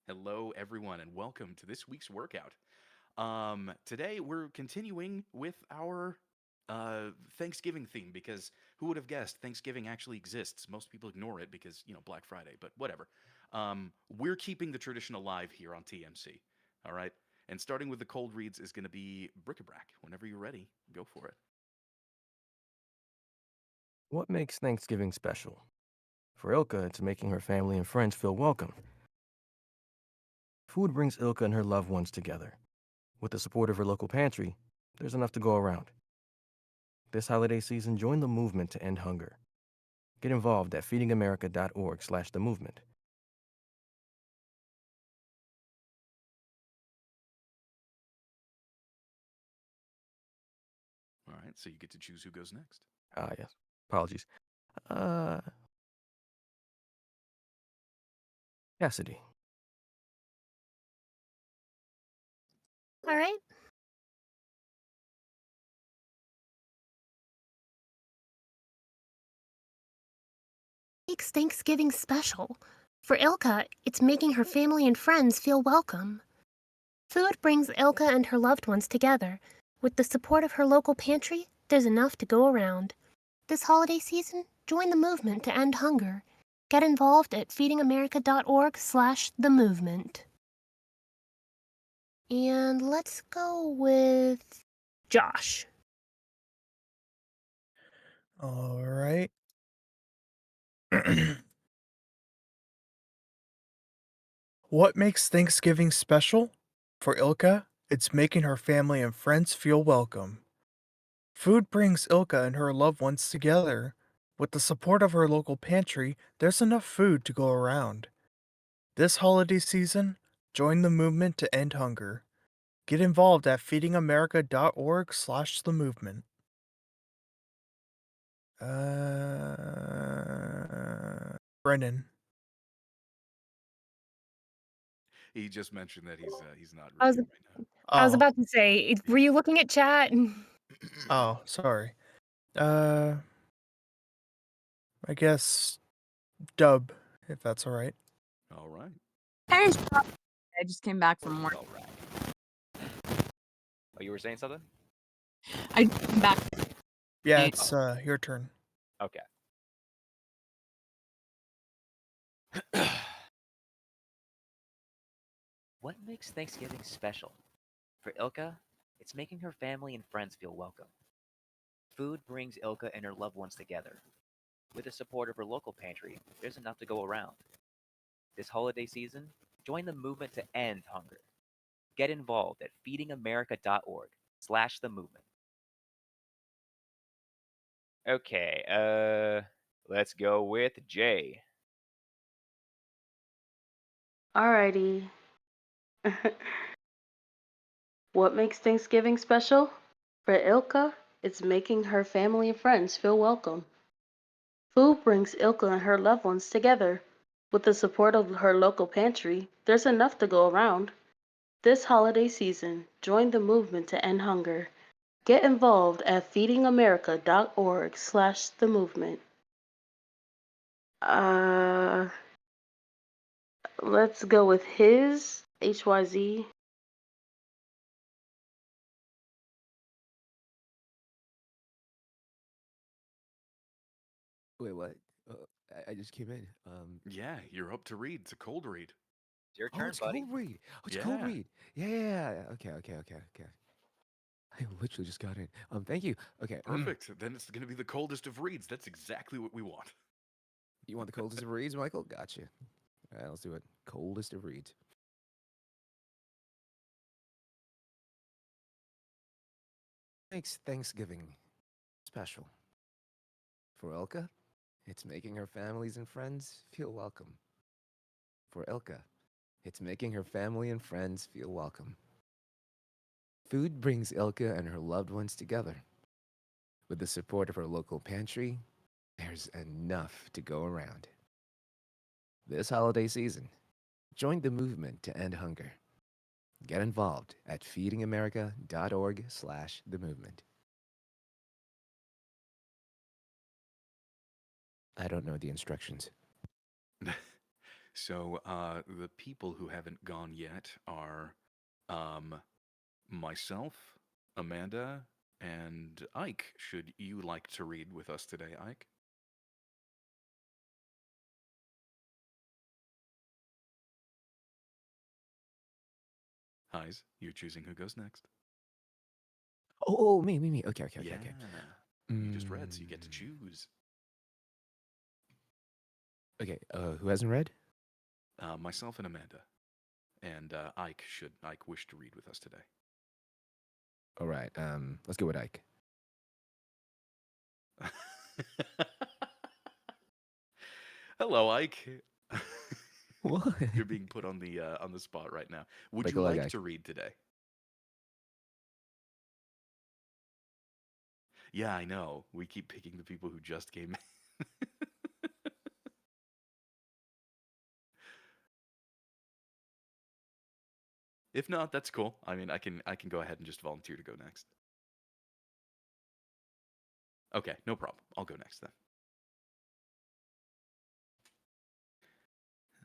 Hello, everyone, and welcome to this week's workout. Today we're continuing with our Thanksgiving theme because who would have guessed Thanksgiving actually exists? Most people ignore it because, Black Friday, but whatever. We're keeping the tradition alive here on TMC. All right? And starting with the cold reads is going to be bric-a-brac. Whenever you're ready, go for it. What makes Thanksgiving special? For Ilka, it's making her family and friends feel welcome. Food brings Ilka and her loved ones together. With the support of her local pantry, there's enough to go around. This holiday season, join the movement to end hunger. Get involved at feedingamerica.org/the movement. All right, so you get to choose who goes next. Ah, yes. Apologies. Uh, Cassidy. All right. Makes Thanksgiving special. For Ilka, it's making her family and friends feel welcome. Food brings Ilka and her loved ones together. With the support of her local pantry, there's enough to go around. This holiday season, join the movement to end hunger. Get involved at feedingamerica.org/the movement. And let's go with Josh. All right. What makes Thanksgiving special? For Ilka, it's making her family and friends feel welcome. Food brings Ilka and her loved ones together. With the support of her local pantry, there's enough food to go around. This holiday season, join the movement to end hunger. Get involved at feedingamerica.org/the movement. Brennan. He just mentioned that he's not I was reading right I was Oh, about to say, were you looking at chat? now. oh, sorry. Uh, I guess Dub, if that's all right. All right. Hey, I just came back from work. All right. Oh, you were saying something? I came back. Yeah, Right. it's your turn. Okay. What makes Thanksgiving special? For Ilka, it's making her family and friends feel welcome. Food brings Ilka and her loved ones together. With the support of her local pantry, there's enough to go around. This holiday season, join the movement to end hunger. Get involved at feedingamerica.org/the movement. Okay, let's go with Jay. Alrighty. What makes Thanksgiving special? For Ilka, it's making her family and friends feel welcome. Food brings Ilka and her loved ones together. With the support of her local pantry, there's enough to go around. This holiday season, join the movement to end hunger. Get involved at feedingamerica.org/the movement. Uh, let's go with his HYZ. Wait, what? I just came in. Yeah, you're up to read. It's a cold read. It's your Oh, turn, it's buddy. cold read. Oh, it's cold Yeah. read. Yeah. Okay. I literally just got in. Thank you. Okay. Perfect. Then it's going to be the coldest of reads. That's exactly what we want. You want the coldest of reads, Michael? Gotcha. All right, let's do it. Coldest of reads. Makes Thanksgiving special. For Elka, it's making her families and friends feel welcome. For Elka, it's making her family and friends feel welcome. Food brings Ilka and her loved ones together. With the support of her local pantry, there's enough to go around. This holiday season, join the movement to end hunger. Get involved at feedingamerica.org/the movement. I don't know the instructions. So the people who haven't gone yet are um, myself, Amanda, and Ike. Should you like to read with us today, Ike? Heis, you're choosing who goes next. Oh, me. Okay. Yeah. You just read, so you get to choose. Okay, who hasn't read? Myself and Amanda. And Ike, should Ike wish to read with us today. All right, let's go with Ike. Hello, Ike. What? You're being put on the spot right now. Would Break you a leg, like Ike. to read today? Yeah, I know. We keep picking the people who just came in. If not, that's cool. I mean, I can go ahead and just volunteer to go next. Okay, no problem. I'll go next then.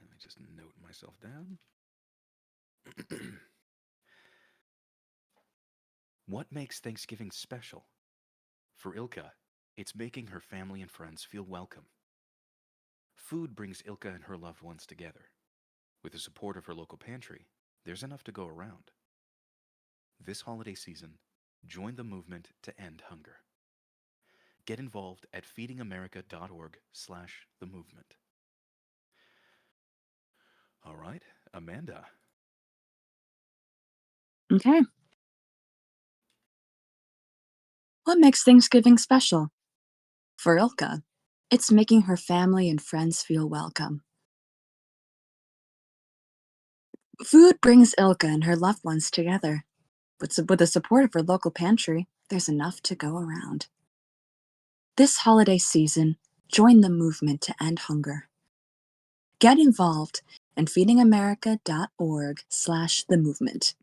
Let me just note myself down. What makes Thanksgiving special? For Ilka, it's making her family and friends feel welcome. Food brings Ilka and her loved ones together. With the support of her local pantry, there's enough to go around. This holiday season, join the movement to end hunger. Get involved at feedingamerica.org/the movement. All right, Amanda. Okay. What makes Thanksgiving special? For Ilka, it's making her family and friends feel welcome. Food brings Ilka and her loved ones together. With the support of her local pantry, there's enough to go around. This holiday season, join the movement to end hunger. Get involved at feedingamerica.org/the movement.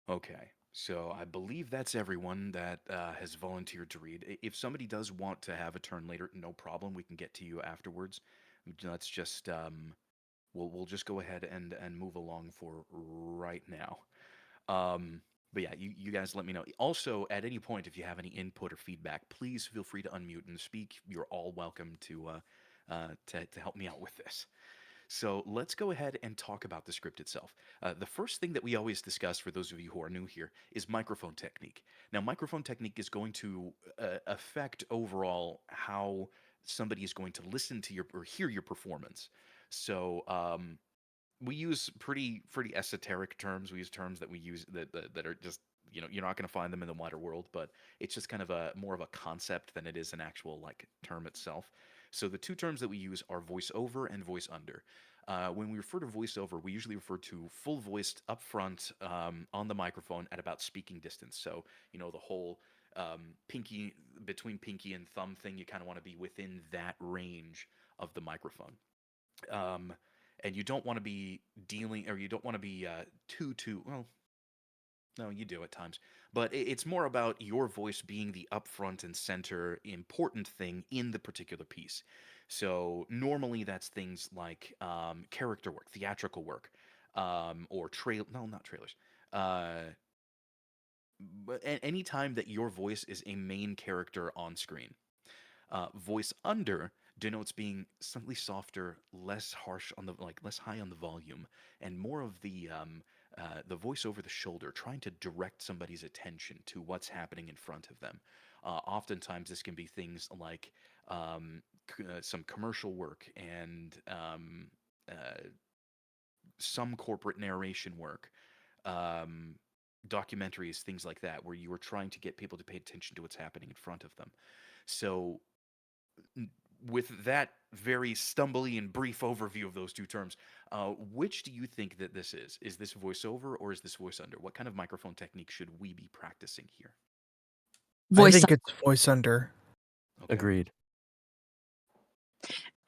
Okay, so I believe that's everyone that has volunteered to read. If somebody does want to have a turn later, no problem. We can get to you afterwards. Let's just we'll just go ahead and move along for right now. But yeah, you guys let me know. Also, at any point, if you have any input or feedback, please feel free to unmute and speak. You're all welcome to help me out with this. So let's go ahead and talk about the script itself. The first thing that we always discuss, for those of you who are new here, is microphone technique. Now, microphone technique is going to affect overall how somebody is going to listen to your or hear your performance. So we use pretty esoteric terms. We use terms that we use that are just, you're not going to find them in the wider world, but it's just kind of a more of a concept than it is an actual like term itself. So the two terms that we use are voice over and voice under. When we refer to voiceover, we usually refer to full voiced up front on the microphone at about speaking distance. So the whole pinky between pinky and thumb thing, you kind of want to be within that range of the microphone. Um, and you don't want to be dealing, or you don't want to be too well. No, you do at times, but it's more about your voice being the upfront and center important thing in the particular piece. So normally that's things like character work, theatrical work, or trail. No, not trailers. Uh, but any time that your voice is a main character on screen. Voice under denotes being slightly softer, less harsh on the less high on the volume, and more of the voice over the shoulder, trying to direct somebody's attention to what's happening in front of them. Oftentimes, this can be things like some commercial work and some corporate narration work, um, documentaries, things like that, where you are trying to get people to pay attention to what's happening in front of them. So n- with that very stumbly and brief overview of those two terms, which do you think that this is? Is this voiceover or is this voice under? What kind of microphone technique should we be practicing here? I Voice, think it's voice under. Okay. Agreed.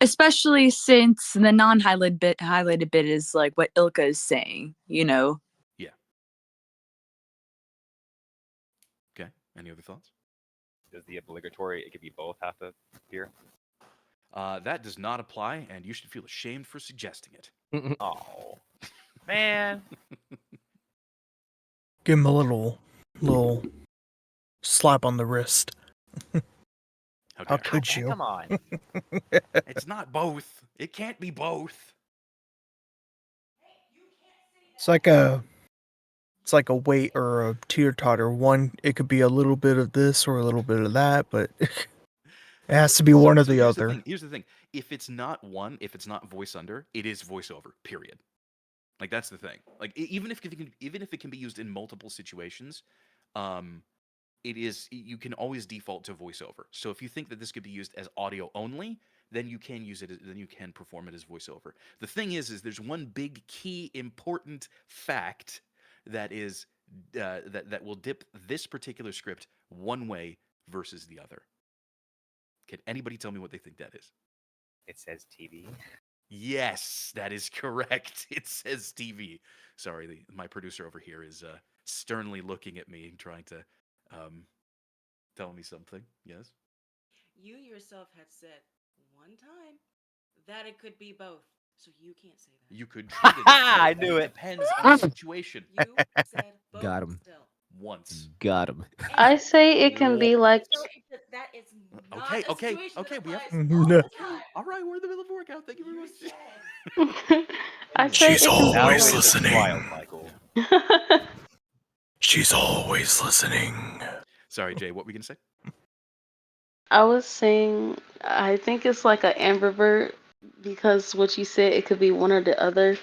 especially since the non-highlighted bit is like what Ilka is saying. Yeah. Okay. Any other thoughts? Does the obligatory, it could be both, have to appear? That does not apply, and you should feel ashamed for suggesting it. Oh, man. Give him a little slap on the wrist. Okay. How could Man, you? come on. It's not both. It can't be both. It's like a weight or a teeter-totter. One, it could be a little bit of this or a little bit of that, but it has to be one or the here's other. Here's the thing. If it's not one, if it's not voice under, it is voiceover. Period. Like that's the thing. Like even if it can be used in multiple situations, it is you can always default to voiceover. So if you think that this could be used as audio only, then you can use it. Then you can perform it as voiceover. The thing is there's one big key important fact that is that will dip this particular script one way versus the other. Can anybody tell me what they think that is? It says TV. Yes, that is correct. It says TV. Sorry, my producer over here is sternly looking at me, trying to tell me something. Yes. You yourself had said one time that it could be both, so you can't say that. You could treat it as both. I knew it. Depends on the situation. You said both. Got him. Still. Once. Got him. I say it can be like So that is not Okay, a okay, situation okay, that we have- applies all the time. All right, we're in the middle of a workout. Thank you very You much. said. I say She's it can Now be is always the listening. trial, Michael. like She's always listening. Sorry, Jay. What were we gonna say? I was saying I think it's like an ambivert because what you said it could be one or the other.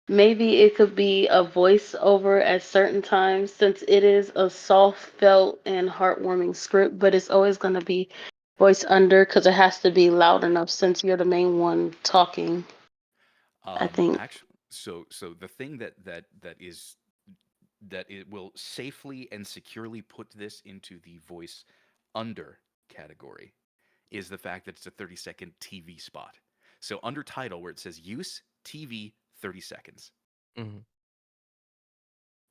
Maybe it could be a voiceover at certain times since it is a soft felt and heartwarming script, but it's always going to be voice under because it has to be loud enough since you're the main one talking. I think. Actually, so the thing that is that it will safely and securely put this into the voice under category is the fact that it's a 30-second TV spot. So under title where it says use TV 30 seconds. Mhm.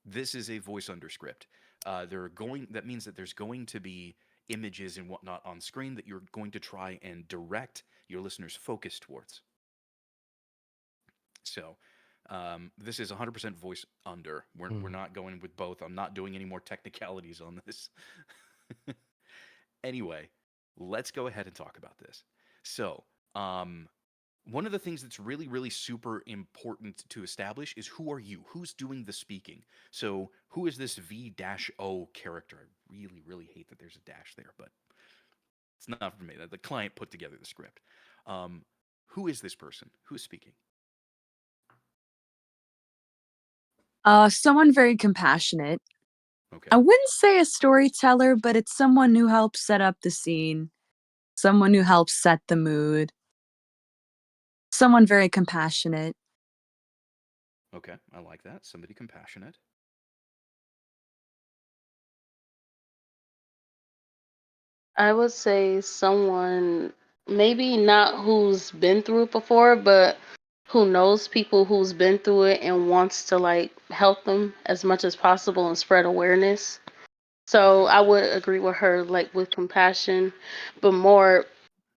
This is a voice under script. That means that there's going to be images and whatnot on screen that you're going to try and direct your listeners' focus towards. So this is 100% voice under. We're not going with both. I'm not doing any more technicalities on this. Anyway, let's go ahead and talk about this. So one of the things that's really, really super important to establish is who are you? Who's doing the speaking? So who is this V-O character? I really, really hate that there's a dash there, but it's not for me. The client put together the script. Who is this person? Who is speaking? Someone very compassionate. Okay. I wouldn't say a storyteller, but it's someone who helps set up the scene, someone who helps set the mood, someone very compassionate. Okay, I like that. Somebody compassionate. I would say someone maybe not who's been through it before, but who knows people who's been through it and wants to like help them as much as possible and spread awareness. So Okay. I would agree with her, like with compassion, but more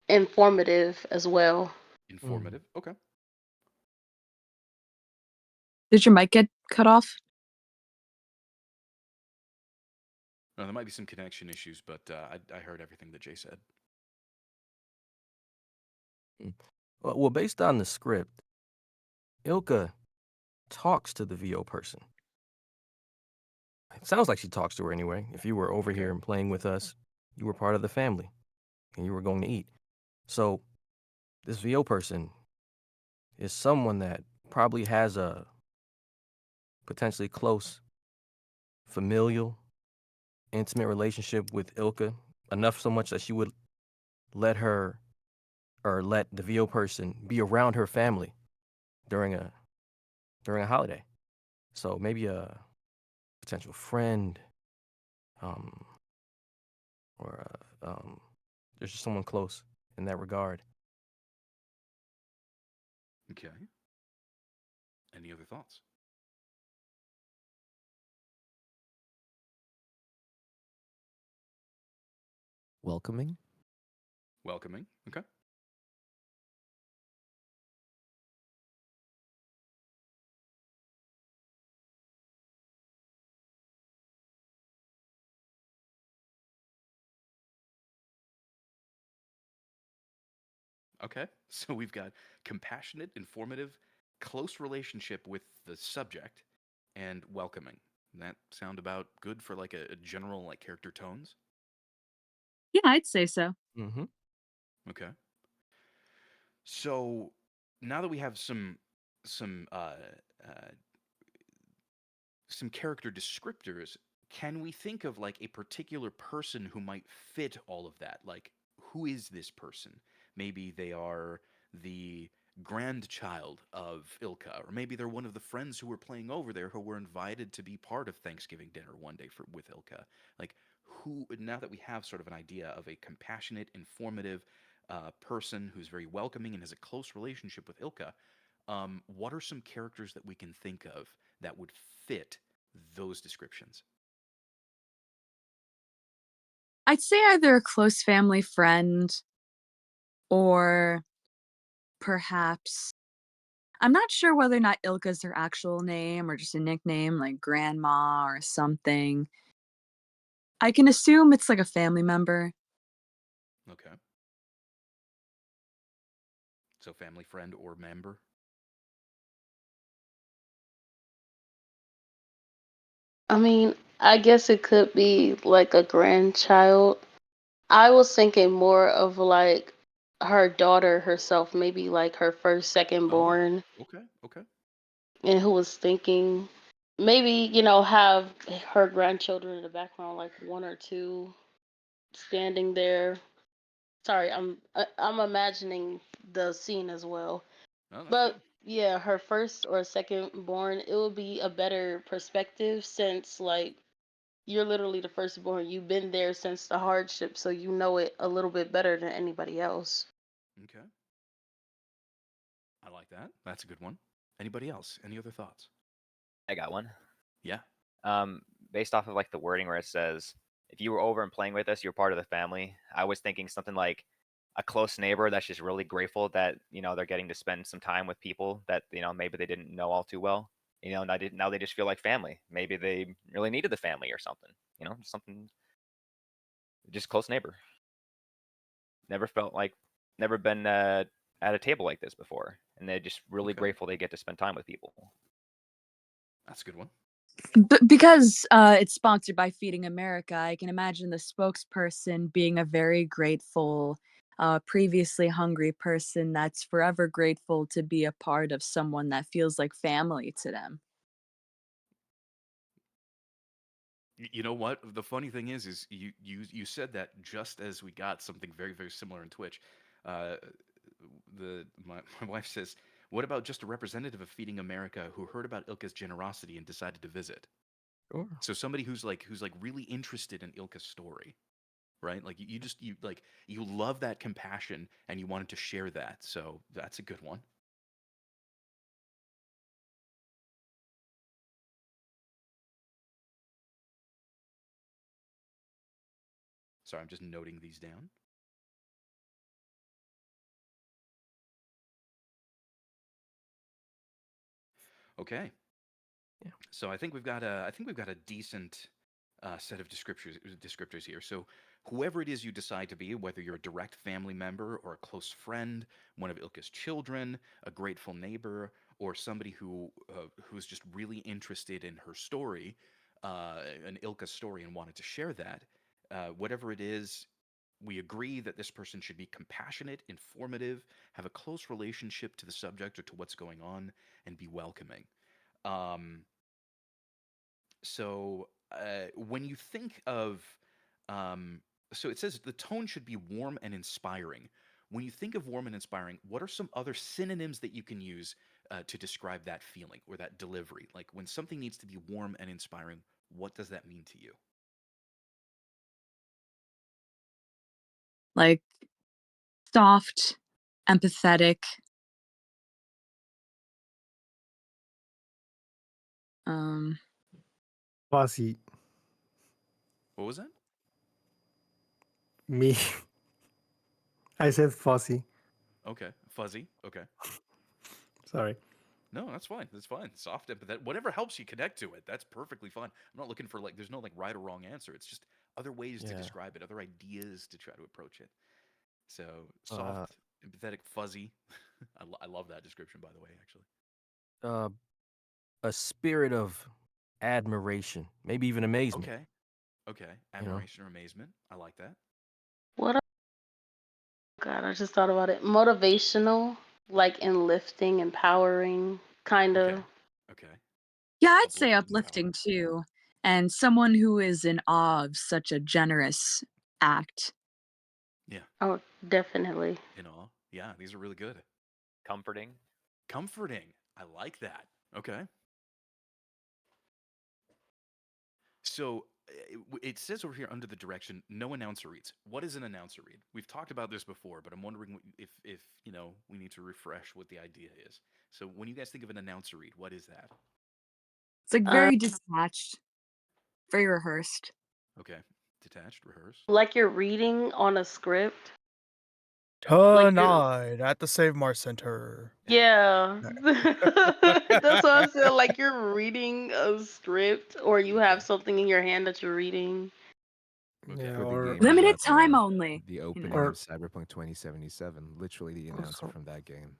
informative as well. Informative. Okay. Did your mic get cut off? No, there might be some connection issues, but I heard everything that Jay said. Well, based on the script, Ilka talks to the VO person. It sounds like she talks to her anyway. If you were over Okay. here and playing with us, you were part of the family and you were going to eat. So this VO person is someone that probably has a potentially close, familial, intimate relationship with Ilka, enough so much that she would let her or let the VO person be around her family during a holiday. So maybe a potential friend, or there's just someone close in that regard. Okay. Any other thoughts? Welcoming? Welcoming. Okay. Okay. So we've got compassionate, informative, close relationship with the subject, and welcoming. That sound about good for like a general like character tones? Yeah, I'd say so. Mm-hmm. Okay. So now that we have some uh, some character descriptors, can we think of like a particular person who might fit all of that? Like, who is this person? Maybe they are the grandchild of Ilka, or maybe they're one of the friends who were playing over there who were invited to be part of Thanksgiving dinner one day with Ilka. Like, who, now that we have sort of an idea of a compassionate, informative person who's very welcoming and has a close relationship with Ilka, what are some characters that we can think of that would fit those descriptions? I'd say either a close family friend or perhaps I'm not sure whether or not Ilka's her actual name or just a nickname like grandma or something. I can assume it's like a family member. Okay. So family, friend, or member? I mean, I guess it could be like a grandchild. I was thinking more of like her daughter herself, maybe like her first, second Oh, born, okay, okay. and who was thinking maybe, have her grandchildren in the background, like one or two standing there. Sorry, I'm imagining the scene as well. Oh, that's But good. yeah, her first or second born, it would be a better perspective since like you're literally the firstborn. You've been there since the hardship, so you know it a little bit better than anybody else. Okay. I like that. That's a good one. Anybody else? Any other thoughts? I got one. Yeah. Um, Based off of like the wording where it says, if you were over and playing with us, you're part of the family. I was thinking something like a close neighbor that's just really grateful that, they're getting to spend some time with people that, maybe they didn't know all too well. Now they just feel like family. Maybe they really needed the family or something. Just something, just close neighbor. Never felt like, never been at a table like this before, and they're just really Okay. grateful they get to spend time with people. That's a good one. Because it's sponsored by Feeding America, I can imagine the spokesperson being a very grateful, previously hungry person that's forever grateful to be a part of someone that feels like family to them. You know what? The funny thing is you said that just as we got something very very similar in Twitch. Uh, my wife says, "What about just a representative of Feeding America who heard about Ilka's generosity and decided to visit?" Sure. So somebody who's like really interested in Ilka's story, right? Like you just you like you love that compassion and you wanted to share that. So that's a good one. Sorry, I'm just noting these down. Okay. Yeah. So I think we've got a decent set of descriptors here. So whoever it is you decide to be, whether you're a direct family member or a close friend, one of Ilka's children, a grateful neighbor, or somebody who's just really interested in her story, an Ilka story, and wanted to share that, whatever it is. We agree that this person should be compassionate, informative, have a close relationship to the subject or to what's going on, and be welcoming. Um, so when you think of, um, so it says the tone should be warm and inspiring. When you think of warm and inspiring, what are some other synonyms that you can use to describe that feeling or that delivery? Like when something needs to be warm and inspiring, what does that mean to you? Like soft, empathetic, um, Bossy. What was that? Me. I said fuzzy. Okay, fuzzy. Okay. Sorry. No, that's fine. That's fine. Soft empathetic. Whatever helps you connect to it. That's perfectly fine. I'm not looking for like. There's no like right or wrong answer. It's just other ways to Yeah. describe it, other ideas to try to approach it. So Uh, soft, empathetic, fuzzy. I love that description, by the way. Actually. uh, a spirit of admiration, maybe even amazement. Okay. Okay. You know. Admiration or amazement. I like that. What? God, I just thought about it. Motivational, like enlifting, empowering, kind Okay. of. Okay. Yeah, I'd say Uplifting, uplifting empowering. too. And someone who is in awe of such a generous act. Yeah. Oh, definitely. In awe. Yeah. These are really good. Comforting. Comforting. I like that. Okay. So it says over here under the direction, no announcer reads. What is an announcer read? We've talked about this before, but I'm wondering if you know we need to refresh what the idea is. So when you guys think of an announcer read, what is that? It's like Uh, very detached, very rehearsed. Okay, detached, rehearse. like you're reading on a script. Like you're, Tonight at the Save Mart Center. yeah. No. That's what I said. Like you're reading a script, or you have Okay, something in your hand that you're reading. okay. Yeah, For the or game Limited time the only. the You opening know. of or Cyberpunk 2077, literally the announcer also from that game.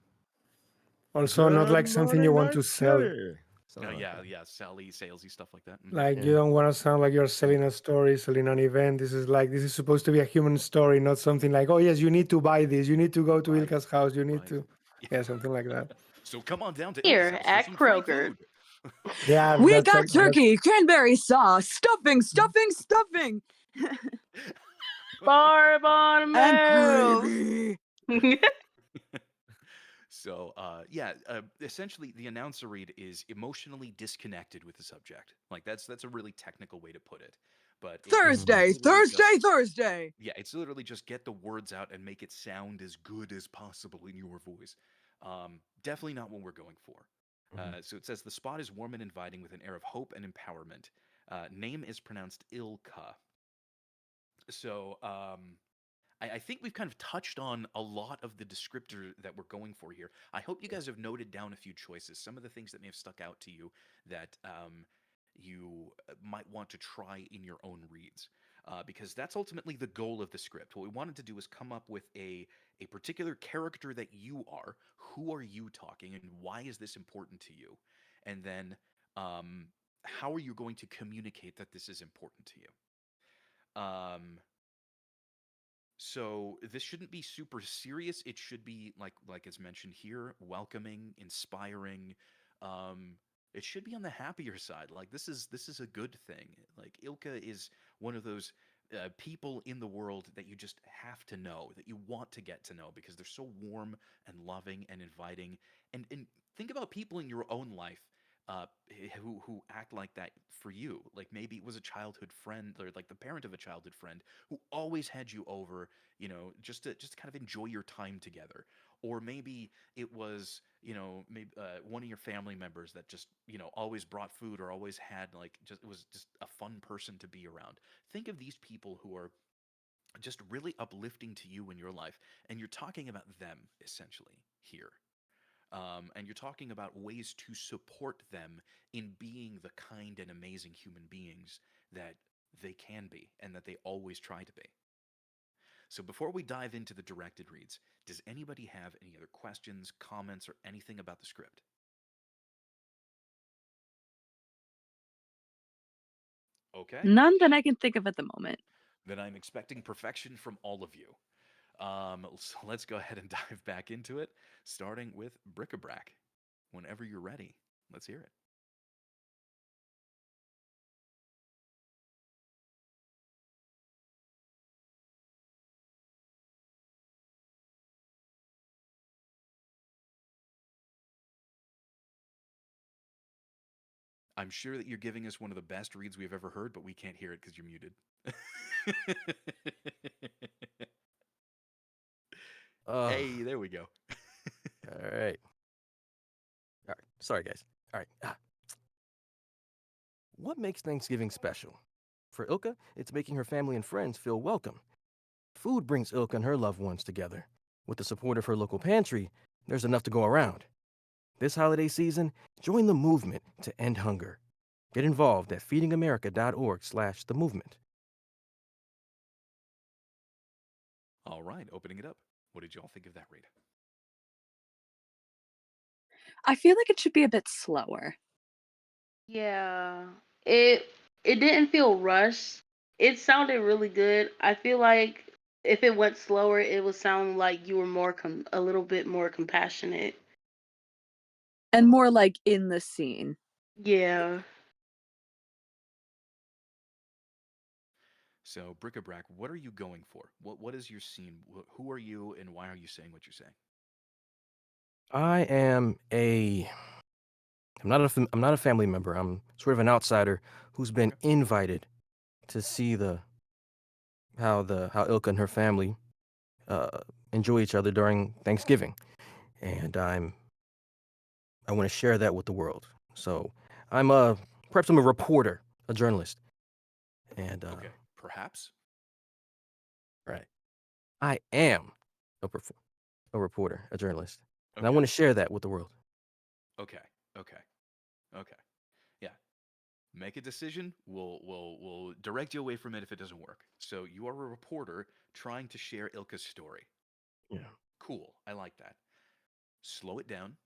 also not Good like something you morning, want night to sell. city. Oh Something like yeah, that. yeah. Sally, salesy stuff like that. Like you Yeah. don't want to sound like you're selling a story, selling an event. This is supposed to be a human story, not something like, oh yes, you need to buy this, you need to go to Right, Ilka's house, you need right. to, Yeah. yeah, something like that. So come on down to Ilka's Here house for at some free Kroger. food. Yeah, We that's got like turkey, cranberry sauce, stuffing, stuffing, stuffing, Barb on and Mills. gravy. So, yeah, essentially, the announcer read is emotionally disconnected with the subject. Like that's a really technical way to put it, but it's Thursday, literally just Thursday, Thursday. yeah, it's literally just get the words out and make it sound as good as possible in your voice. Definitely not what we're going for. Mhm. So it says the spot is warm and inviting with an air of hope and empowerment. Name is pronounced Ilka. So, I think we've kind of touched on a lot of the descriptor that we're going for here. I hope you guys have noted down a few choices, some of the things that may have stuck out to you that you might want to try in your own reads. Because that's ultimately the goal of the script. What we wanted to do is come up with a particular character that you are. Who are you talking, and why is this important to you? And then, how are you going to communicate that this is important to you? Um, so this shouldn't be super serious. It should be like as mentioned here, welcoming, inspiring. Um, it should be on the happier side. Like this is a good thing. Like Ilka is one of those people in the world that you just have to know, that you want to get to know because they're so warm and loving and inviting. And think about people in your own life who act like that for you. Like maybe it was a childhood friend or like the parent of a childhood friend who always had you over, just to kind of enjoy your time together. Or maybe it was, maybe one of your family members that just, always brought food or always had like just it was just a fun person to be around. Think of these people who are just really uplifting to you in your life, and you're talking about them essentially here. And you're talking about ways to support them in being the kind and amazing human beings that they can be and that they always try to be. So before we dive into the directed reads, does anybody have any other questions, comments, or anything about the script? Okay. None that I can think of at the moment. Then I'm expecting perfection from all of you. So let's go ahead and dive back into it, starting with bric-a-brac. Whenever you're ready, let's hear it. I'm sure that you're giving us one of the best reads we've ever heard, but we can't hear it because you're muted. Oh, Hey, there we go. all right. All right. Sorry, guys. All right. What makes Thanksgiving special? For Ilka, it's making her family and friends feel welcome. Food brings Ilka and her loved ones together. With the support of her local pantry, there's enough to go around. This holiday season, join the movement to end hunger. Get involved at feedingamerica.org/the movement. All right, opening it up. What did y'all think of that read? I feel like it should be a bit slower. Yeah, it it didn't feel rushed. It sounded really good. I feel like if it went slower, it would sound like you were a little bit more compassionate. And more like in the scene. Yeah. So, Bric-a-brac, what are you going for? What is your scene? Who are you, and why are you saying what you're saying? I am a I'm not a family member. I'm sort of an outsider who's been Okay. invited to see how Ilka and her family uh, enjoy each other during Thanksgiving, and I want to share that with the world. So perhaps I'm a reporter, a journalist, and Okay. Perhaps. right, I am a a reporter, a journalist, and I Okay. want to share that with the world. Okay. Okay. Okay. Yeah. Make a decision. We'll direct you away from it if it doesn't work. So you are a reporter trying to share Ilka's story. Yeah. Cool. I like that. Slow it down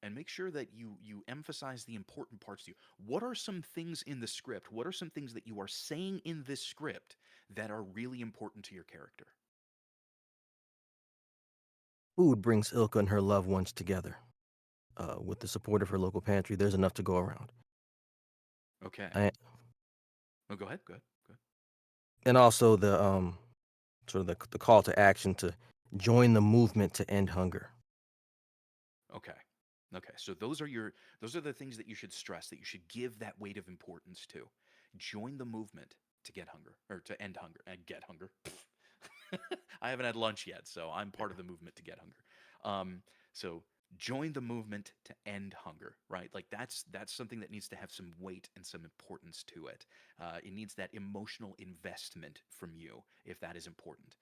and make sure that you emphasize the important parts to you. What are some things in the script? What are some things that you are saying in this script that are really important to your character? Food brings Ilka and her loved ones together. With the support of her local pantry, there's enough to go around. Okay. I, Oh, go ahead. Go ahead. Go ahead. and also sort of the call to action to join the movement to end hunger. Okay. Okay. So those are the things that you should stress, that you should give that weight of importance to. Join the movement to get hunger or to end hunger and get hunger. I haven't had lunch yet, so I'm part of the movement to get hunger. So join the movement to end hunger, right? Like that's something that needs to have some weight and some importance to it. It needs that emotional investment from you if that is important.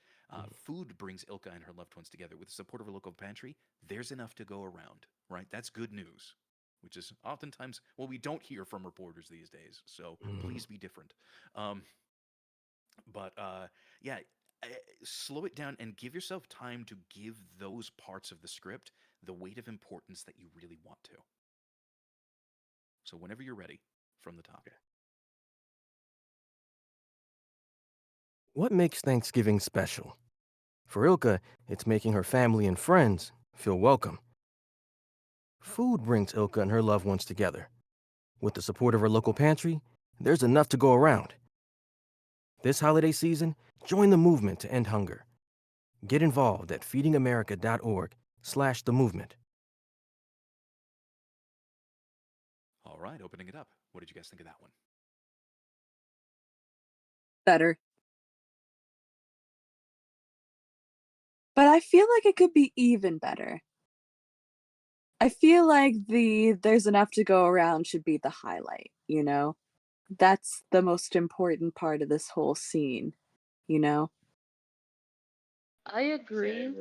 Food brings Ilka and her loved ones together. With the support of her local pantry, there's enough to go around, right? That's good news, which is oftentimes, well, we don't hear from reporters these days. So Mhm. please be different. Um, but yeah, uh, slow it down and give yourself time to give those parts of the script the weight of importance that you really want to. So whenever you're ready, from the top. What makes Thanksgiving special? For Ilka, it's making her family and friends feel welcome. Food brings Ilka and her loved ones together. With the support of her local pantry, there's enough to go around. This holiday season, join the movement to end hunger. Get involved at feedingamerica.org/the movement. All right, opening it up. What did you guys think of that one? Better. But I feel like it could be even better. I feel like there's enough to go around should be the highlight, you know? That's the most important part of this whole scene, you know? I agree.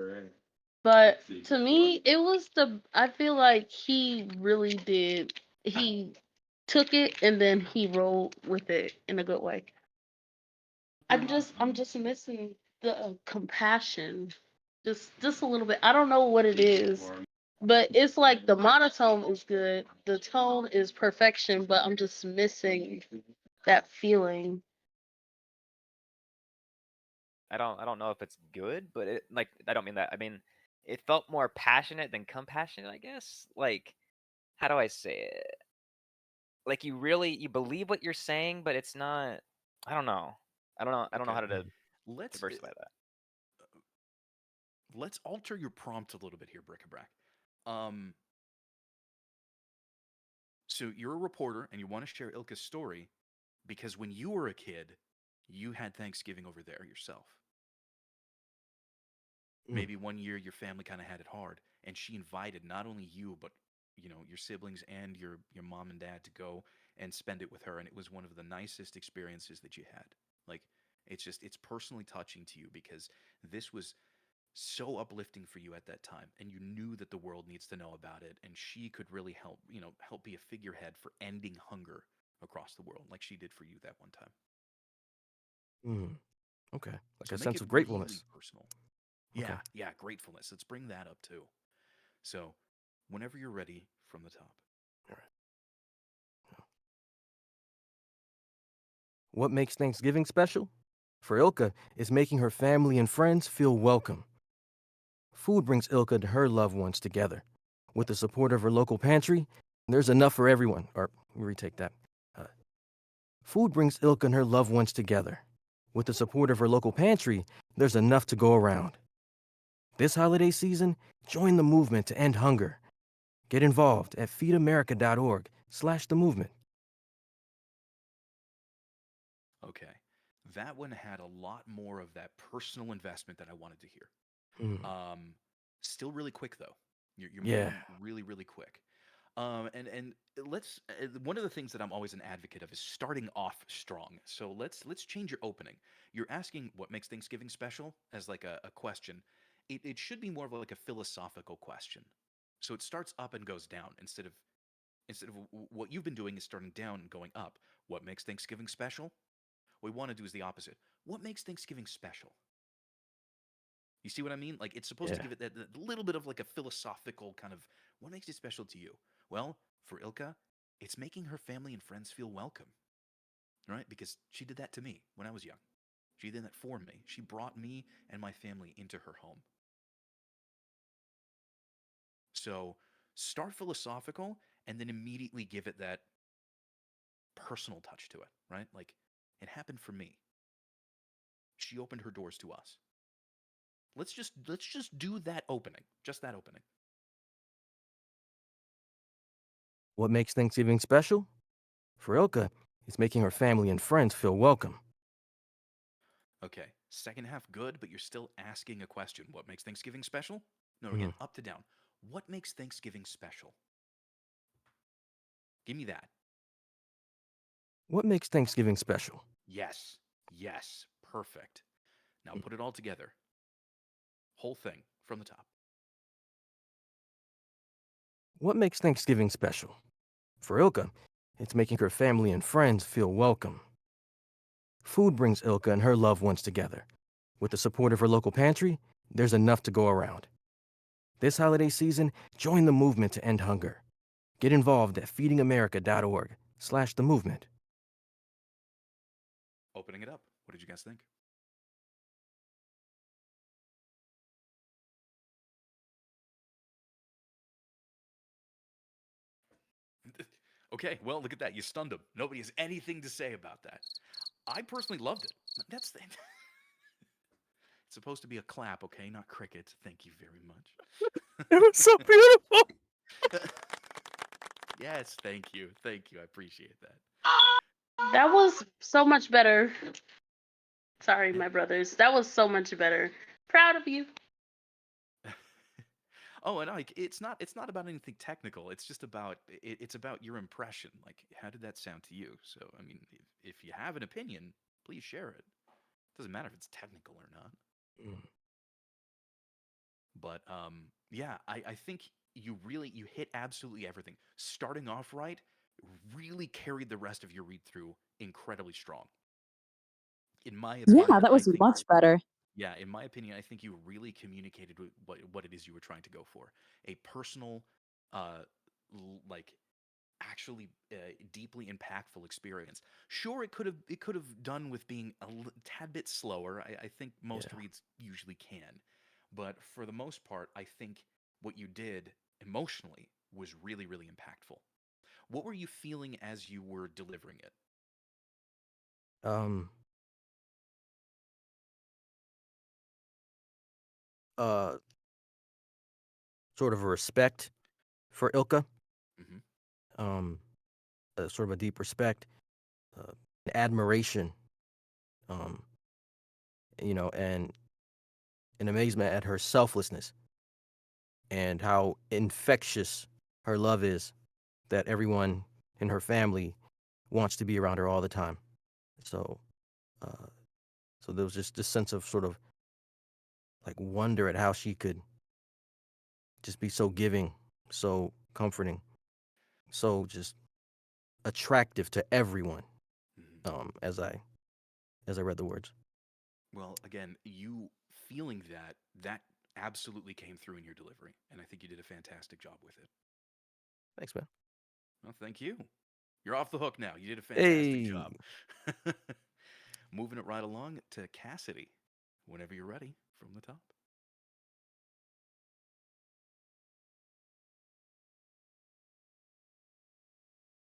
But to me, I feel like he really did. He took it and then he rolled with it in a good way. I'm just missing the compassion, just a little bit. I don't know what it is, but it's like the monotone is good, the tone is perfection, but I'm just missing that feeling. I don't know if it's good, but it like I don't mean that. I mean it felt more passionate than compassionate, I guess. Like how do I say it? Like you believe what you're saying, but it's not. I don't know. I don't know Okay, how to let's diversify that. let's alter your prompt a little bit here, Bric-a-brac. Um, so you're a reporter and you want to share Ilka's story because when you were a kid, you had Thanksgiving over there yourself. Mm. Maybe one year your family kind of had it hard, and she invited not only you but your siblings and your mom and dad to go and spend it with her, and it was one of the nicest experiences that you had. Like it's personally touching to you because this was so uplifting for you at that time, and you knew that the world needs to know about it, and she could really help, help be a figurehead for ending hunger across the world, like she did for you that one time. Mm, okay. Like So a make sense it of really gratefulness. personal. Okay. Yeah, yeah, gratefulness. Let's bring that up too. So, whenever you're ready, from the top. All right. What makes Thanksgiving special? For Ilka, it's making her family and friends feel welcome. Food brings Ilka and her loved ones together. With the support of her local pantry, there's enough for everyone. Or, retake that. Uh, Food brings Ilka and her loved ones together. With the support of her local pantry, there's enough to go around. This holiday season, join the movement to end hunger. Get involved at feedamerica.org/the movement. Okay. That one had a lot more of that personal investment that I wanted to hear. Mm, Still really quick though. You're yeah. moving really, really quick. And let's one of the things that I'm always an advocate of is starting off strong. So let's change your opening. You're asking what makes Thanksgiving special as like a question. It should be more of like a philosophical question. So it starts up and goes down instead of what you've been doing is starting down and going up. What makes Thanksgiving special? What we want to do is the opposite. What makes Thanksgiving special? You see what I mean? Like it's supposed to Yeah. give it that little bit of like a philosophical kind of what makes it special to you? Well, for Ilka, it's making her family and friends feel welcome, right? Because she did that to me when I was young. She did that for me. She brought me and my family into her home. So start philosophical and then immediately give it that personal touch to it, right? Like it happened for me. She opened her doors to us. Let's just do that opening. Just that opening. What makes Thanksgiving special? For Ilka, it's making her family and friends feel welcome. Okay. Second half good, but you're still asking a question. What makes Thanksgiving special? No, again, Mm. up to down. What makes Thanksgiving special? Give me that. What makes Thanksgiving special? Yes. Yes. Perfect. Now Mm. put it all together. Whole thing from the top. What makes Thanksgiving special? For Ilka, it's making her family and friends feel welcome. Food brings Ilka and her loved ones together. With the support of her local pantry, there's enough to go around. This holiday season, join the movement to end hunger. Get involved at feedingamerica.org/the movement. Opening it up. What did you guys think? Okay, well, look at that. You stunned him. Nobody has anything to say about that. I personally loved it. That's the. It's supposed to be a clap, okay? Not crickets. Thank you very much. It was so beautiful. Yes, thank you. Thank you. I appreciate that. That was so much better. Sorry, Yeah. my brothers. That was so much better. Proud of you. Oh, and like it's not about anything technical. It's just about it's about your impression. Like, how did that sound to you? So, I mean, if you have an opinion, please share it. Doesn't matter if it's technical or not. Mm. But yeah, I think you hit absolutely everything. Starting off right really carried the rest of your read through incredibly strong. In my Yeah, opinion, that I was think much better. yeah, in my opinion, I think you really communicated what it is you were trying to go for. A personal, uh, like actually deeply impactful experience. Sure, it could have done with being tad bit slower. I think most Yeah. reads usually can, but for the most part, I think what you did emotionally was really really impactful. What were you feeling as you were delivering it? Um. Uh. Sort of a respect for Ilka. Hmm. Um. Sort of a deep respect, admiration. Um. And an amazement at her selflessness and how infectious her love is. That everyone in her family wants to be around her all the time. So, uh, so there was just this sense of sort of like wonder at how she could just be so giving, so comforting, so just attractive to everyone. As I read the words. Well, again, you feeling that absolutely came through in your delivery, and I think you did a fantastic job with it. Thanks, man. Well, thank you. You're off the hook now. You did a fantastic Hey, job. Moving it right along to Cassidy. Whenever you're ready, from the top.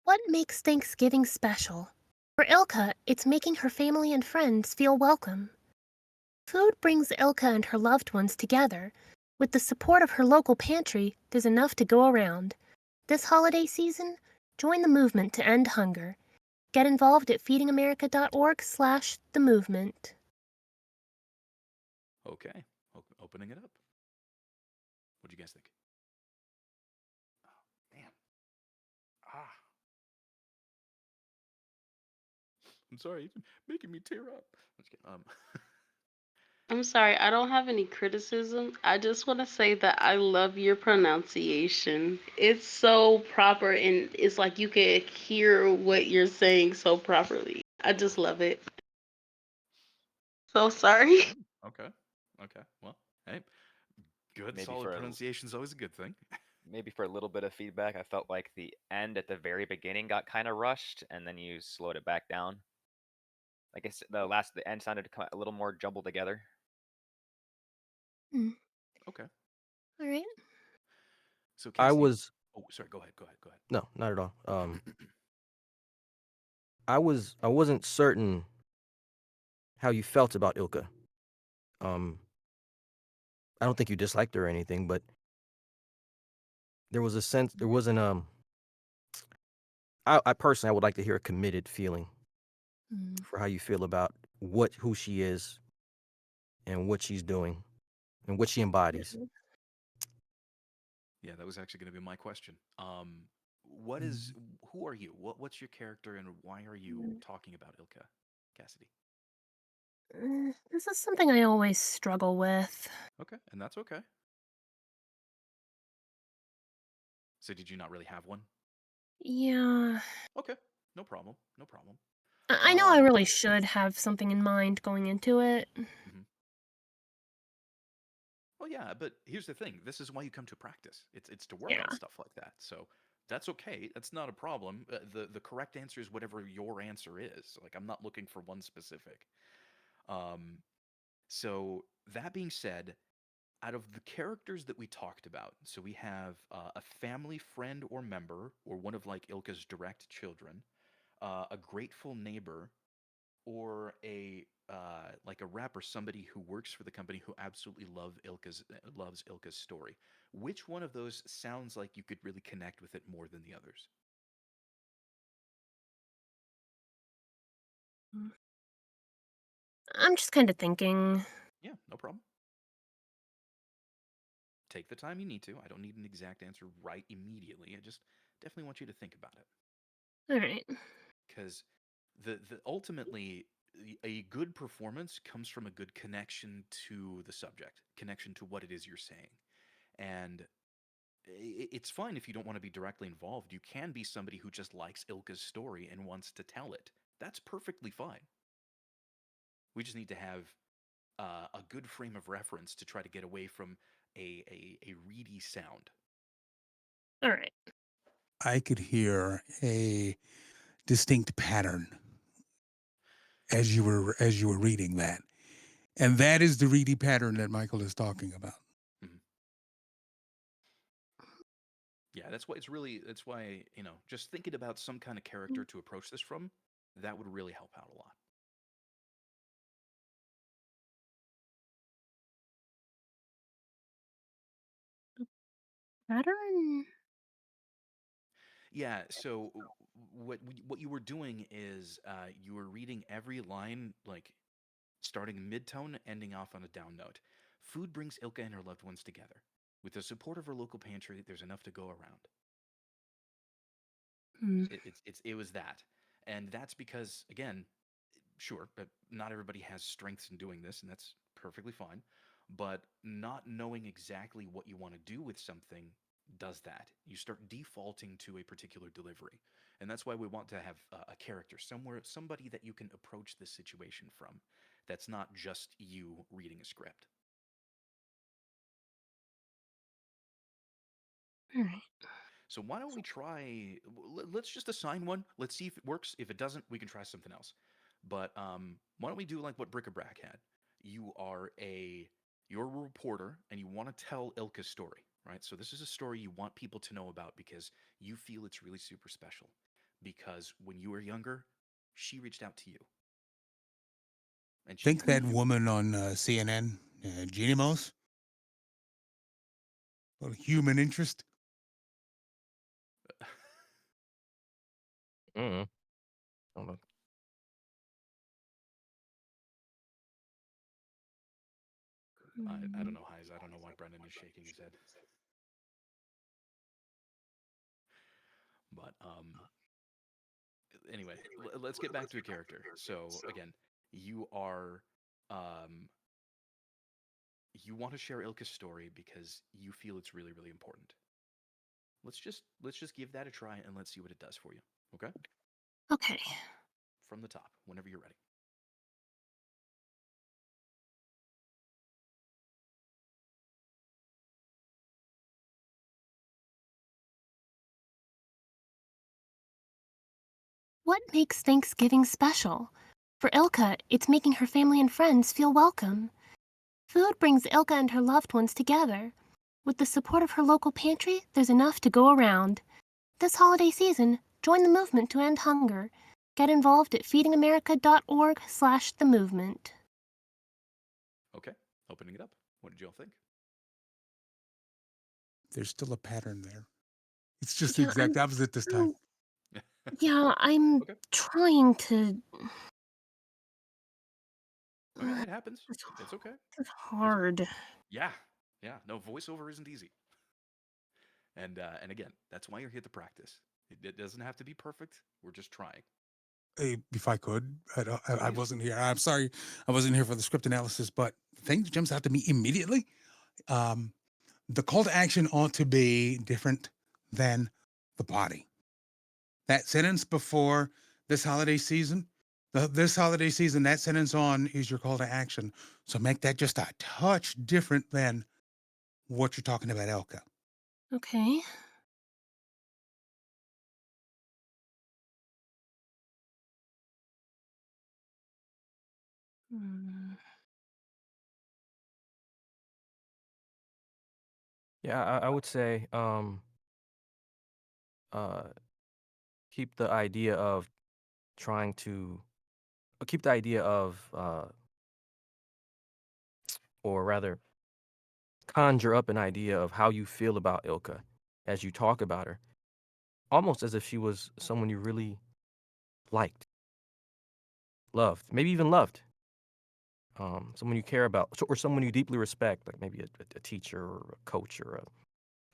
What makes Thanksgiving special? For Ilka, it's making her family and friends feel welcome. Food brings Ilka and her loved ones together. With the support of her local pantry, there's enough to go around. This holiday season, join the movement to end hunger. Get involved at feedingamerica.org/the movement. Okay, opening it up. What do you guys think? Oh, man. Ah. I'm sorry, it's making me tear up. Let's get, I'm sorry, I don't have any criticism. I just want to say that I love your pronunciation. It's so proper and it's like you can hear what you're saying so properly. I just love it. So sorry. okay. Okay. Well, hey, good, Maybe solid for pronunciation is always a good thing. maybe for a little bit of feedback, I felt like the end at the very beginning got kind of rushed, and then you slowed it back down. I guess the end sounded a little more jumbled together. Okay. All right. So, I Cassidy. was Oh, sorry. Go ahead. Go ahead. Go ahead. no, not at all. I wasn't certain how you felt about Ilka. Um, I don't think you disliked her or anything, but there was a sense. There wasn't I personally I would like to hear a committed feeling for how you feel about who she is and what she's doing and what she embodies. Yeah, that was actually going to be my question. What is? Who are you? What's your character, and why are you talking about Ilka, Cassidy? This is something I always struggle with. Okay, and that's okay. So, did you not really have one? Yeah. Okay, no problem. No problem. I know I really should have something in mind going into it. Mhm. Well, yeah, but here's the thing. This is why you come to practice. It's to work Yeah. on stuff like that. So that's okay. That's not a problem. The correct answer is whatever your answer is. Like I'm not looking for one specific. Um, so that being said, out of the characters that we talked about, so we have a family friend or member, or one of like Ilka's direct children, a grateful neighbor, or a like a rep or somebody who works for the company who absolutely loves Ilka's story. Which one of those sounds like you could really connect with it more than the others? I'm just kind of thinking. Yeah, no problem. Take the time you need to. I don't need an exact answer right immediately. I just definitely want you to think about it. All right. Because the ultimately a good performance comes from a good connection to the subject, connection to what it is you're saying. And it's fine if you don't want to be directly involved. You can be somebody who just likes Ilka's story and wants to tell it. That's perfectly fine. We just need to have a good frame of reference to try to get away from a reedy sound. All right. I could hear a distinct pattern as you were reading that. And that is the reedy pattern that Michael is talking about. Mhm. Yeah, that's why, just thinking about some kind of character to approach this from, that would really help out a lot. Pattern. Yeah, so what you were doing is you were reading every line like starting mid-tone, ending off on a down note. Food brings Ilka and her loved ones together. With the support of her local pantry, there's enough to go around. It was that, and that's because again, sure, but not everybody has strengths in doing this, and that's perfectly fine. But not knowing exactly what you want to do with something does that. You start defaulting to a particular delivery. And that's why we want to have a character somewhere, somebody that you can approach this situation from. That's not just you reading a script. All right. So why don't we try? Let's just assign one. Let's see if it works. If it doesn't, we can try something else. But why don't we do like what Bric-a-Brac had? You are you're a reporter and you want to tell Ilka's story, right? So this is a story you want people to know about because you feel it's really super special. Because when you were younger, she reached out to you, and she Think that you. woman on CNN, Jeannie Moss, well, human interest. Mm. I don't know. I don't know, Heiz. I don't know why Brendan is shaking his head. But anyway, let's get back to a character. So again, you are you want to share Ilka's story because you feel it's really really important. Let's just give that a try and let's see what it does for you. Okay? Okay. From the top, whenever you're ready. What makes Thanksgiving special? For Ilka, it's making her family and friends feel welcome. Food brings Ilka and her loved ones together. With the support of her local pantry, there's enough to go around. This holiday season, join the movement to end hunger. Get involved at feedingamerica.org/the movement. Okay, opening it up. What did y'all think? There's still a pattern there. It's just the Yeah, exact opposite this time. I'm Okay. trying to. Okay, it happens. It's okay. It's hard. Yeah, yeah. No, voiceover isn't easy. And again, that's why you're here to practice. It doesn't have to be perfect. We're just trying. Hey, if I could, I Please. wasn't here. I'm sorry, I wasn't here for the script analysis, but the thing that jumps out to me immediately, the call to action ought to be different than the body. That sentence before this holiday season, this holiday season, that sentence on is your call to action. So make that just a touch different than what you're talking about, Elka. Okay. Hmm. Yeah, I would say uh, keep the idea of trying to keep the idea of or rather conjure up an idea of how you feel about Ilka as you talk about her, almost as if she was someone you really liked, loved, maybe even loved. Someone you care about, or someone you deeply respect, like maybe a teacher or a coach or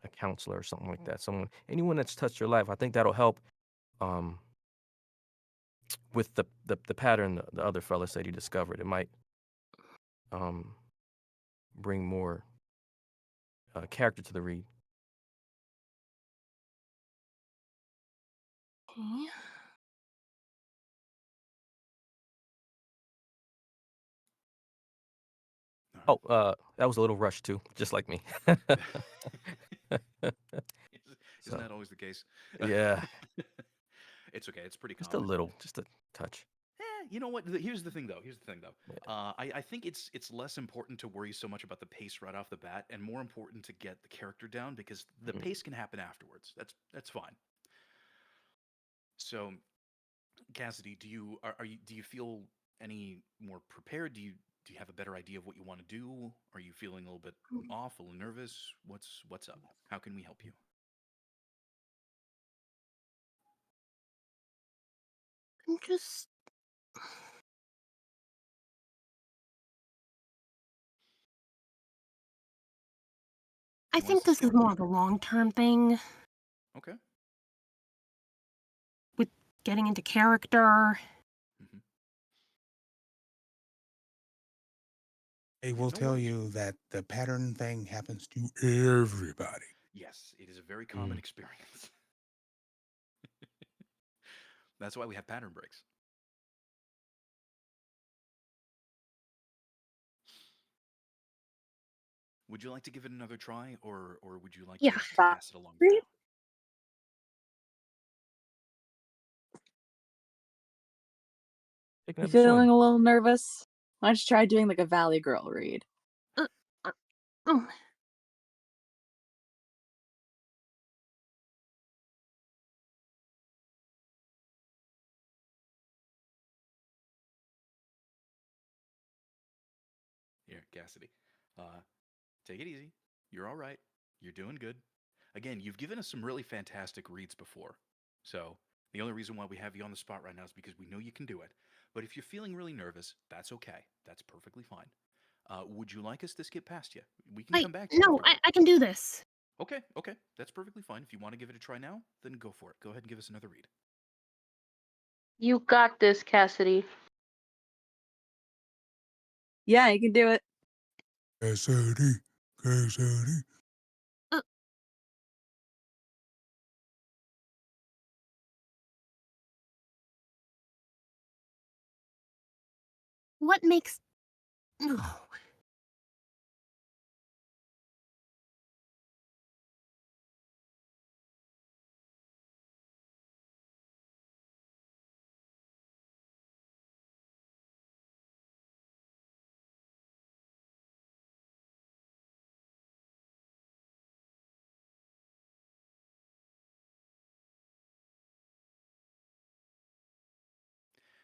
a counselor or something like that. Anyone that's touched your life. I think that'll help um, with the pattern the other fella said he discovered. It might um, bring more character to the read. Okay. Oh, that was a little rushed too, just like me. Isn't So, that always the case? yeah, It's okay. It's pretty just a common. little, just a touch. You know what? Here's the thing, though. Here's the thing, though. Yeah. I think it's less important to worry so much about the pace right off the bat, and more important to get the character down because the Mhm. pace can happen afterwards. That's fine. So, Cassidy, do you feel any more prepared? Do you have a better idea of what you want to do? Are you feeling a little bit off, a little nervous? What's up? How can we help you? I'm just. I You want us think to this is skip? more of a long-term thing Okay. with getting into character. hmm They will No tell worries. you that the pattern thing happens to everybody. Yes, it is a very common Mm. experience. That's why we have pattern breaks. Would you like to give it another try, or would you like Yeah. to pass it along for Read. now? Take You another feeling swing. a little nervous? Why don't you try doing like a Valley Girl read? Uh, uh, oh, Here, Cassidy. Take it easy. You're all right. You're doing good. Again, you've given us some really fantastic reads before. So the only reason why we have you on the spot right now is because we know you can do it. But if you're feeling really nervous, that's okay. That's perfectly fine. Would you like us to skip past you? We can I come back to you if no, you I, want. I can do this. Okay, okay. That's perfectly fine. If you want to give it a try now, then go for it. Go ahead and give us another read. You got this, Cassidy. Yeah, you can do it. Cassidy, Cassidy. Uh, what makes? No.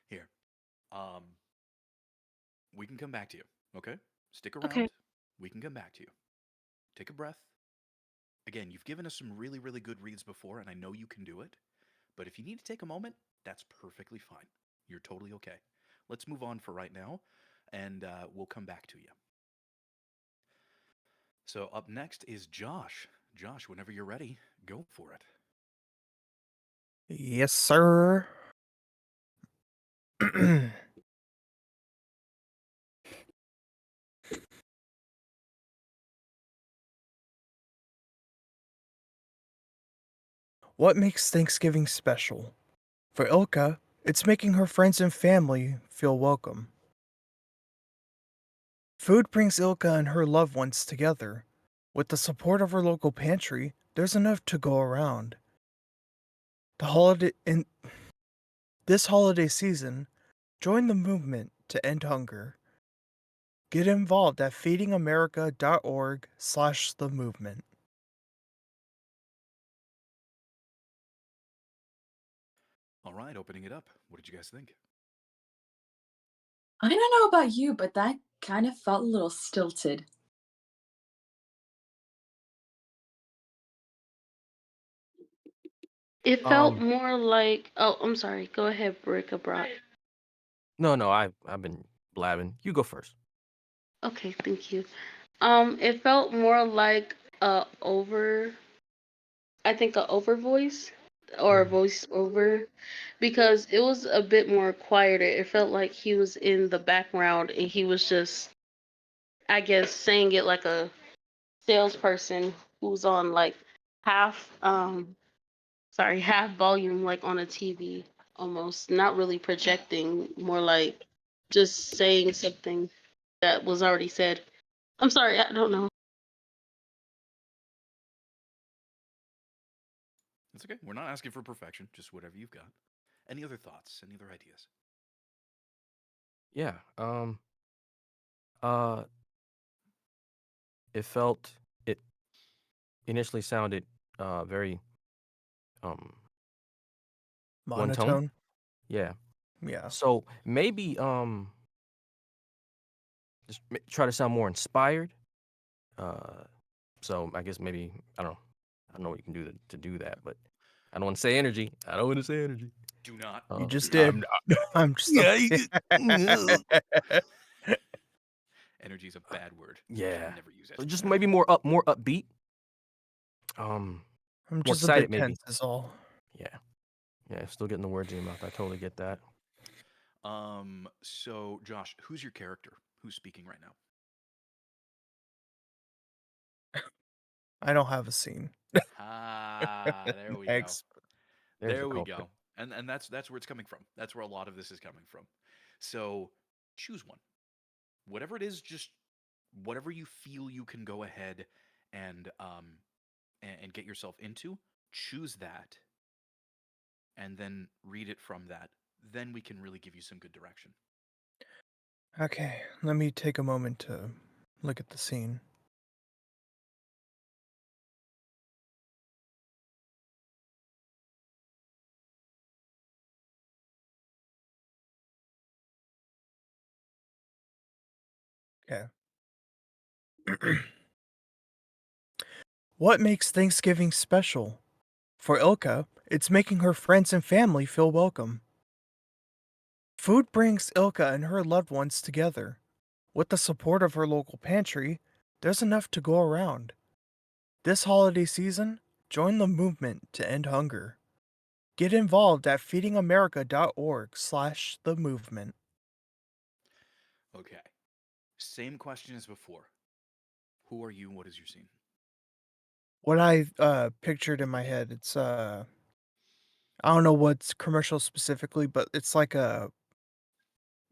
Here. Um, we can come back to you. Okay? Stick Okay. around. We can come back to you. Take a breath. Again, you've given us some really, really good reads before, and I know you can do it. But if you need to take a moment, that's perfectly fine. You're totally okay. Let's move on for right now, and we'll come back to you. So up next is Josh. Josh, whenever you're ready, go for it. Yes, sir. What makes Thanksgiving special? For Ilka, it's making her friends and family feel welcome. Food brings Ilka and her loved ones together. With the support of her local pantry, there's enough to go around. The holiday in this holiday season, join the movement to end hunger. Get involved at feedingamerica.org/the movement. All right, opening it up. What did you guys think? I don't know about you, but that kind of felt a little stilted. It felt Um, more like. Oh, I'm sorry. Go ahead, Brick Brock. no, I've been blabbing. You go first. Okay, thank you. It felt more like a over. I think a over voice or a Mm. voice over, because it was a bit more quieter. It felt like he was in the background and he was just, I guess, saying it like a salesperson who's on like half half volume, like on a TV, almost not really projecting, more like just saying something that was already said. I'm sorry, I don't know. That's okay. We're not asking for perfection, just whatever you've got. Any other thoughts? Any other ideas? Yeah. Uh, it felt it initially sounded very um one tone. Monotone? Yeah. Yeah. So maybe just try to sound more inspired. Uh, so I guess maybe I don't know what you can do to do that, but I don't want to say energy. I don't want to say energy. Do not. You Do just not. did. I'm just Yeah, Energy is a bad word. You Yeah. should never use it. So just maybe more upbeat. I'm More just a excited bit maybe. tense is all. Yeah. Yeah, still getting the words in your mouth. I totally get that. So Josh, who's your character? Who's speaking right now? I don't have a scene. There we go. Thanks. There's the There we culprit. go. And that's where it's coming from. That's where a lot of this is coming from. So choose one. Whatever it is, just whatever you feel you can go ahead and and get yourself into, choose that and then read it from that. Then we can really give you some good direction. Okay, let me take a moment to look at the scene. Okay. What makes Thanksgiving special? For Ilka, it's making her friends and family feel welcome. Food brings Ilka and her loved ones together. With the support of her local pantry, there's enough to go around. This holiday season, join the movement to end hunger. Get involved at feedingamerica.org/the movement. Okay. Same question as before. Who are you? What is your scene? What I pictured in my head, it's I don't know what's commercial specifically, but it's like a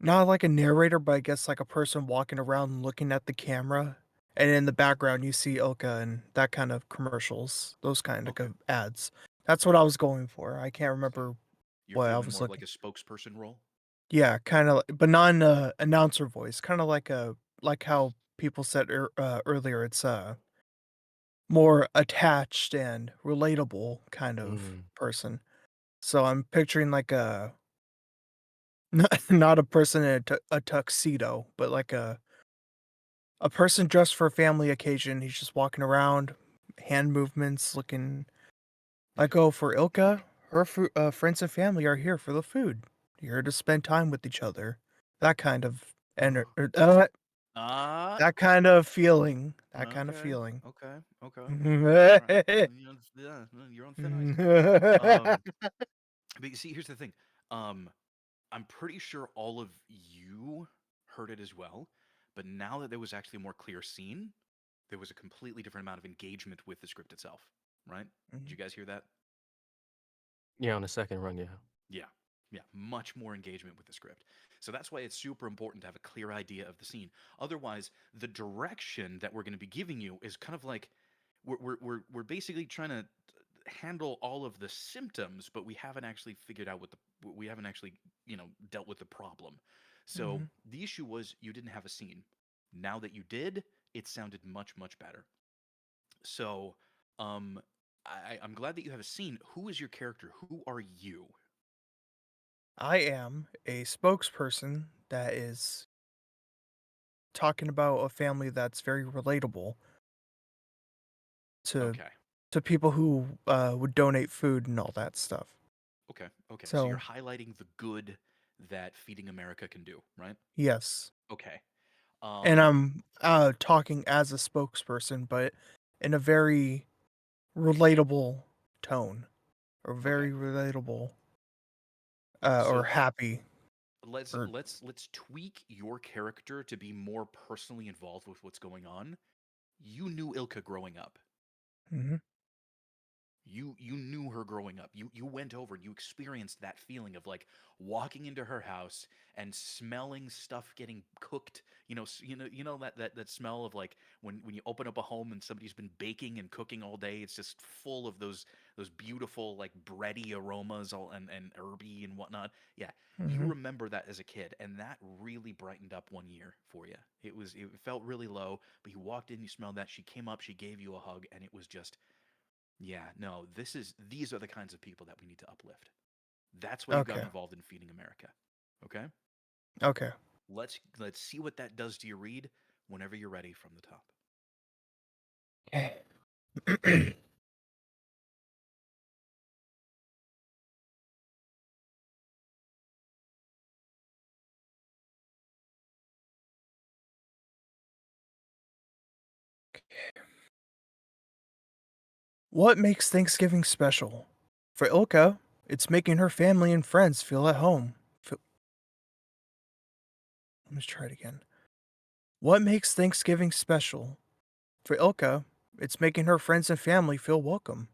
not like a narrator, but I guess like a person walking around looking at the camera, and in the background you see Ilka and that kind of commercials, those kind Okay. of ads. That's what I was going for. I can't So remember you're what I feeling was more like looking. a spokesperson role? Yeah, kind of, but not in a announcer voice. Kind of like how people said earlier. It's more attached and relatable kind of Mm. person. So I'm picturing like a not a person in a tuxedo, but like a person dressed for a family occasion. He's just walking around, hand movements, looking like, oh, for Ilka, her friends and family are here for the food, here to spend time with each other. That kind of Ah, that kind of feeling. That kind of okay, feeling. okay, okay. All right. Yeah, you're on thin ice. Um, but you see, here's the thing. Um, I'm pretty sure all of you heard it as well, but now that there was actually a more clear scene, there was a completely different amount of engagement with the script itself, right? Did you guys hear that? Yeah, on the second run, yeah. Yeah. Yeah, much more engagement with the script. So that's why it's super important to have a clear idea of the scene. Otherwise, the direction that we're going to be giving you is kind of like we're basically trying to handle all of the symptoms, but we haven't actually figured out what the we haven't actually, dealt with the problem. So Mhm. the issue was you didn't have a scene. Now that you did, it sounded much, much better. So, um, I'm glad that you have a scene. Who is your character? Who are you? I am a spokesperson that is talking about a family that's very relatable to Okay. people who would donate food and all that stuff. Okay. Okay. So you're So highlighting the good that Feeding America can do, right? yes, Okay. and Um, I'm talking as a spokesperson, but in a very relatable tone, or okay. very relatable, or So happy, let's or let's let's tweak your character to be more personally involved with what's going on. You knew Ilka growing up. mhm, You knew her growing up. You went over and you experienced that feeling of like walking into her house and smelling stuff getting cooked. That smell of like when you open up a home and somebody's been baking and cooking all day. It's just full of those beautiful like bready aromas all and herby and whatnot. Yeah, you mhm. remember that as a kid, and that really brightened up one year for you. It felt really low, but you walked in, you smelled that. She came up, she gave you a hug, and it was just yeah, no, these are the kinds of people that we need to uplift. That's why you got Okay, involved in Feeding America. Okay? okay. Let's see what that does to your read whenever you're ready from the top. What makes Thanksgiving special? For Ilka, it's making her family and friends feel at home. Let me try it again. What makes Thanksgiving special? For Ilka, it's making her friends and family feel welcome.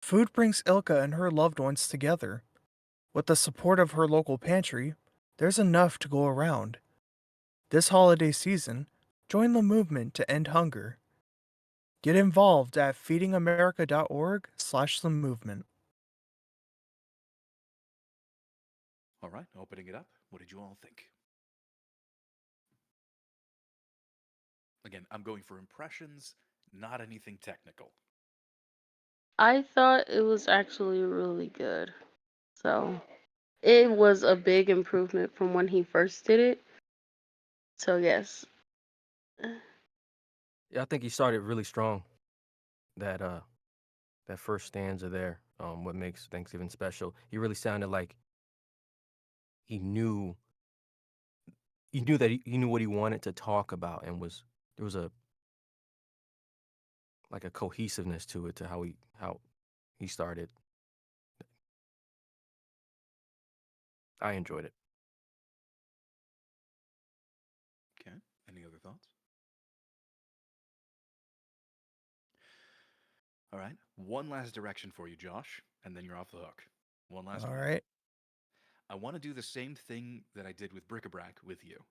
Food brings Ilka and her loved ones together. With the support of her local pantry, there's enough to go around. This holiday season, join the movement to end hunger. Get involved at feedingamerica.org/the movement. All right, opening it up. What did you all think? Again, I'm going for impressions, not anything technical. I thought it was actually really good. So it was a big improvement from when he first did it. So yes. Yeah, I think he started really strong. That first stanza there, what makes Thanksgiving special. He really sounded like he knew that he knew what he wanted to talk about, and there was a like a cohesiveness to it, to how he started. I enjoyed it. Okay. Any other thoughts? All right. One last direction for you, Josh, and then you're off the hook. One last All one. right. I want to do the same thing that I did with bric-a-brac with you.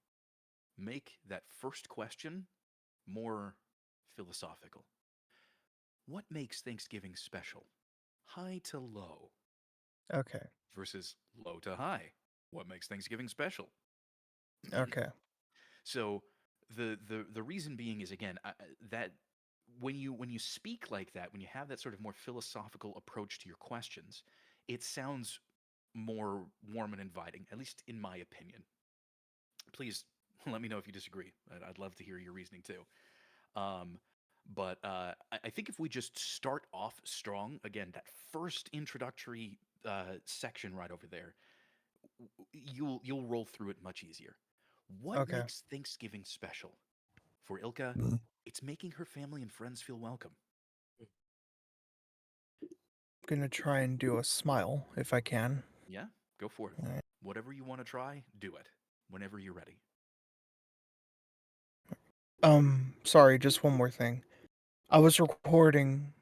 Make that first question more philosophical. What makes Thanksgiving special? High to low Okay. versus low to high. What makes Thanksgiving special? Okay. So the reason being is, again, that when you speak like that, when you have that sort of more philosophical approach to your questions, it sounds more warm and inviting, at least in my opinion. Please let me know if you disagree. I'd love to hear your reasoning too. Um, but I think if we just start off strong, again, that first introductory section right over there, you'll roll through it much easier. What Okay. makes Thanksgiving special? For Ilka, it's making her family and friends feel welcome. I'm gonna try and do a smile if I can. Yeah, go for it. All right. Whatever you want to try, do it. Whenever you're ready. Sorry, just one more thing. I was recording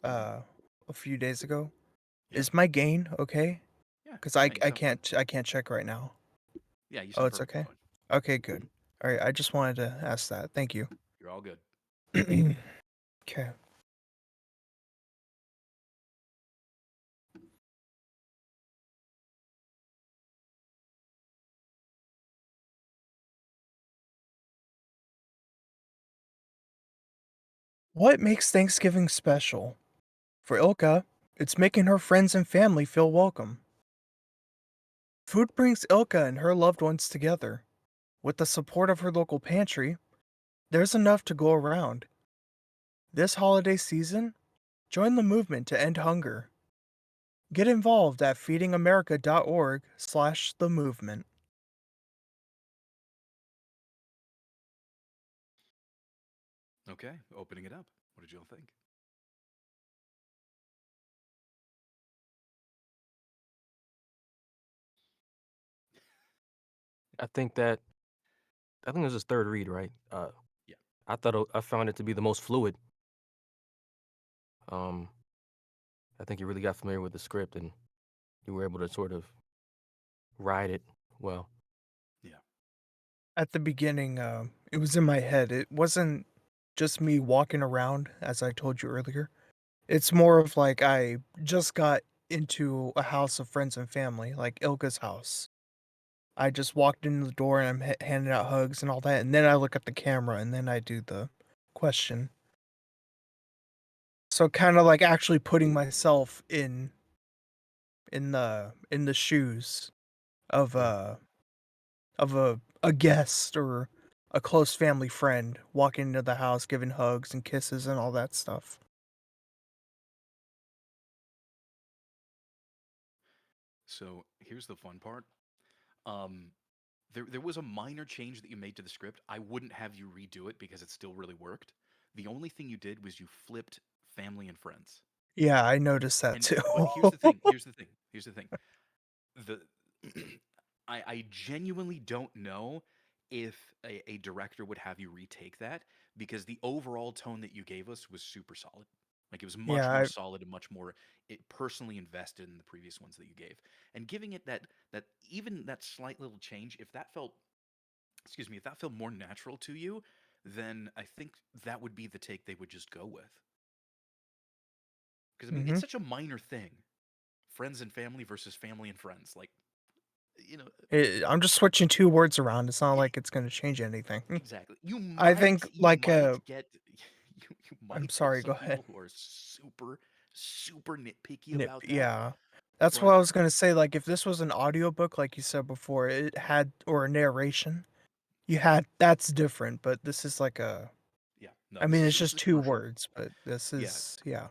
a few days ago. Yeah. Is my gain okay? Yeah. Because Yeah, I you sound fine. can't check right now. Yeah, you Oh, sound it's perfectly okay? fine. Okay, good. All right, I just wanted to ask that. Thank you. You're all good. Okay. What makes Thanksgiving special? For Ilka, it's making her friends and family feel welcome. Food brings Ilka and her loved ones together. With the support of her local pantry, there's enough to go around. This holiday season, join the movement to end hunger. Get involved at feedingamerica.org/the movement. Okay, opening it up. What did you all think? I think it was his third read, right? Yeah. I found it to be the most fluid. I think you really got familiar with the script, and you were able to sort of ride it well. Yeah. At the beginning, it was in my head. It wasn't just me walking around, as I told you earlier. It's more of like I just got into a house of friends and family, like Ilka's house. I just walked in the door and I'm handing out hugs and all that, and then I look at the camera and then I do the question. So kind of like actually putting myself in the shoes of a guest or a close family friend walking into the house, giving hugs and kisses and all that stuff. So here's the fun part. Um, there was a minor change that you made to the script. I wouldn't have you redo it because it still really worked. The only thing you did was you flipped family and friends. Yeah, I noticed that And too. but here's the thing. Here's the thing. Here's the thing. The I genuinely don't know if a director would have you retake that, because the overall tone that you gave us was super solid. Like, it was much Yeah, more solid and much more personally invested in the previous ones that you gave. And giving it that even that slight little change, if that felt, excuse me, if that felt more natural to you, then I think that would be the take they would just go with. Because I mean, mm-hmm. it's such a minor thing. Friends and family versus family and friends. Like, you know, I'm just switching 2 words around. It's not like it's gonna change anything. exactly. I think You like might get you I'm might get sorry, some go ahead. people who are super nitpicky about that, Yeah. That's what but I was gonna say. Like if this was an audiobook, like you said before, it had or a narration, you had that's different, but this is like a yeah, no, I mean it's this just is 2 commercial. words, but this Yeah, is yeah.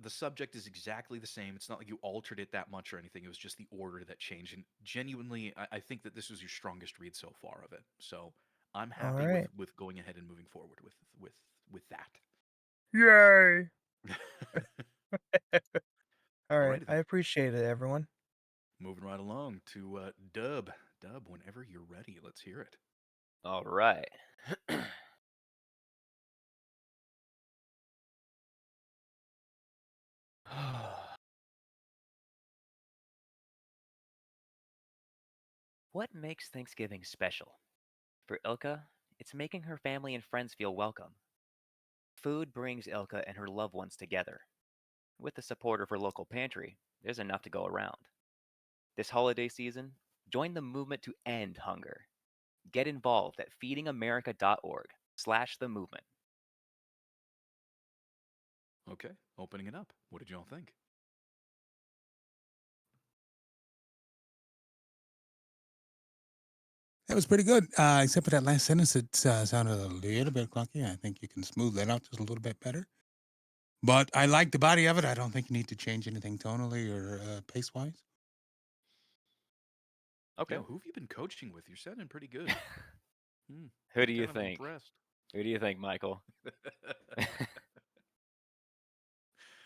the subject is exactly the same. It's not like you altered it that much or anything. It was just the order that changed. And genuinely, I think that this was your strongest read so far of it. So I'm All happy right. with going ahead and moving forward with that. Yay. All right. Alrighty I then. appreciate it, everyone. Moving right along to Dub. Dub, whenever you're ready, let's hear it. All right. What makes Thanksgiving special? For Ilka, it's making her family and friends feel welcome. Food brings Ilka and her loved ones together. With the support of her local pantry, there's enough to go around. This holiday season, join the movement to end hunger. Get involved at feedingamerica.org/the movement. Okay, opening it up. What did y'all think? That was pretty good, except for that last sentence. It sounded a little bit clunky. I think you can smooth that out just a little bit better. But I like the body of it. I don't think you need to change anything tonally or pace-wise. Okay. Yo, who have you been coaching with? You're sounding pretty good. Who do I'm you kind of think? impressed. Who do you think, Michael?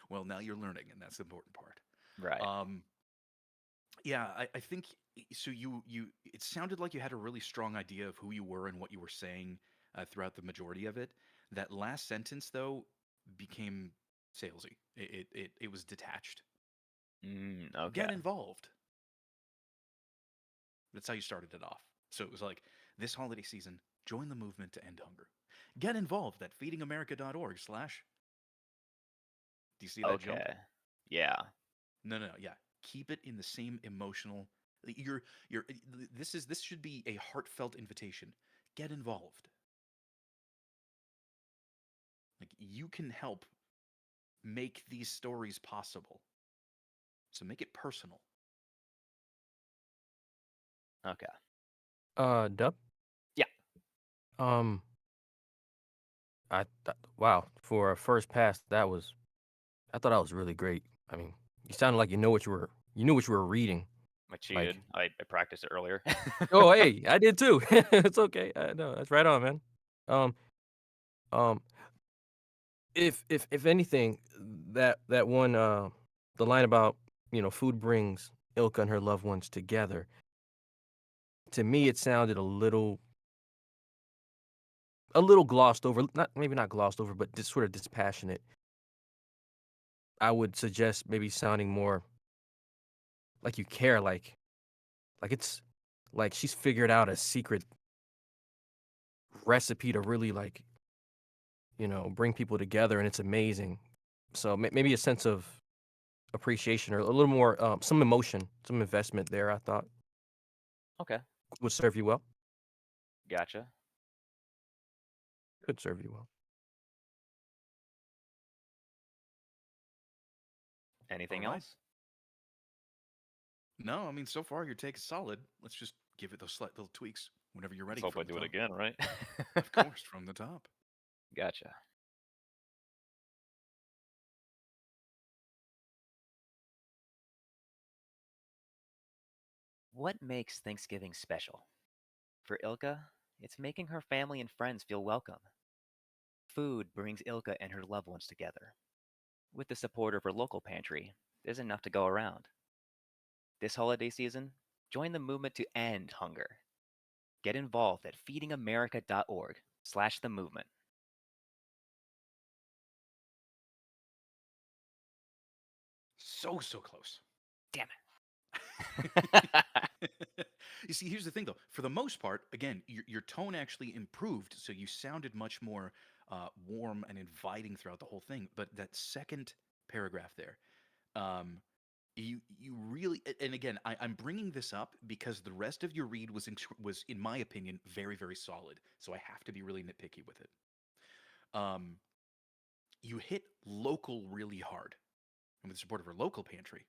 Well, now you're learning, and that's the important part. Right. Yeah, I think so. It sounded like you had a really strong idea of who you were and what you were saying throughout the majority of it. That last sentence, though, became salesy. It was detached. Okay. Get involved. That's how you started it off. So it was like, this holiday season, join the movement to end hunger. Get involved at feedingamerica.org/. Do you see that jump? Okay. Yeah. No, yeah. Keep it in the same emotional. You're. This should be a heartfelt invitation. Get involved. Like, you can help make these stories possible. So make it personal. Okay. Dub? Yeah. Wow, for a first pass, I thought that was really great. I mean, you sounded like you knew what you were reading. I cheated. Like, I practiced it earlier. oh, hey, I did too. It's okay. No, that's right on, man. Um, um, if anything, that one, the line about food brings Ilka and her loved ones together. To me, it sounded a little glossed over. Not maybe not glossed over, but just sort of dispassionate. I would suggest maybe sounding more like you care, like it's like she's figured out a secret recipe to really bring people together, and it's amazing. So maybe a sense of appreciation or a little more, some emotion, some investment there. I thought Okay. would serve you well. Gotcha. Could serve you well. Anything All right. else? No, I mean, so far your take is solid. Let's just give it those slight little tweaks whenever you're ready. Let's hope I From the do it top. again, right? Of course, from the top. Gotcha. What makes Thanksgiving special? For Ilka, it's making her family and friends feel welcome. Food brings Ilka and her loved ones together. With the support of her local pantry, there's enough to go around. This holiday season, join the movement to end hunger. Get involved at feedingamerica.org/the-movement. So close. Damn it. You see, here's the thing, though. For the most part, again, your tone actually improved, so you sounded much more warm and inviting throughout the whole thing. But that second paragraph there, um, you really, and again, I'm bringing this up because the rest of your read was, in my opinion, very solid. So I have to be really nitpicky with it. Um, you hit local really hard, and with the support of our local pantry,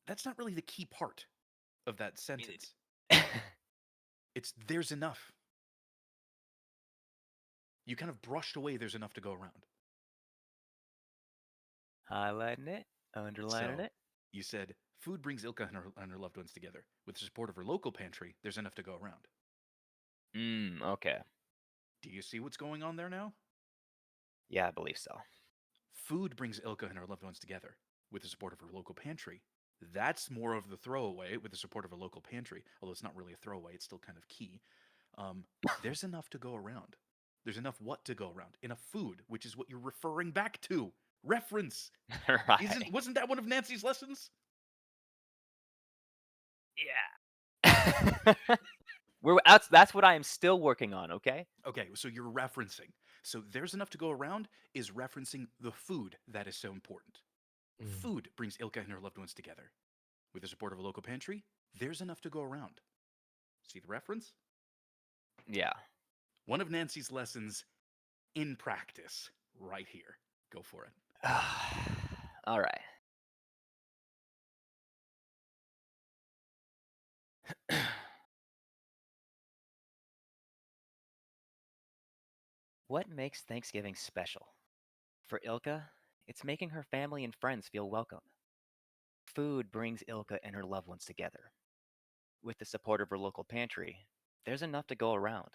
that's not really the key part of that sentence. It's there's enough. You kind of brushed away there's enough to go around. Highlighting it, underlining So it. you said food brings Ilka and her loved ones together. With the support of her local pantry, there's enough to go around. Okay. Do you see what's going on there now? Yeah, I believe so. Food brings Ilka and her loved ones together. With the support of her local pantry, that's more of the throwaway. With the support of a local pantry, although it's not really a throwaway, it's still kind of key. There's enough to go around. There's enough what to go around? Enough food, which is what you're referring back to. Reference. Right. Wasn't that one of Nancy's lessons? Yeah. That's what I am still working on, okay? Okay, so you're referencing. So there's enough to go around is referencing the food that is so important. Food brings Ilka and her loved ones together. With the support of a local pantry, there's enough to go around. See the reference? Yeah. One of Nancy's lessons in practice right here. Go for it. All right. What makes Thanksgiving special? For Ilka, it's making her family and friends feel welcome. Food brings Ilka and her loved ones together. With the support of her local pantry, there's enough to go around.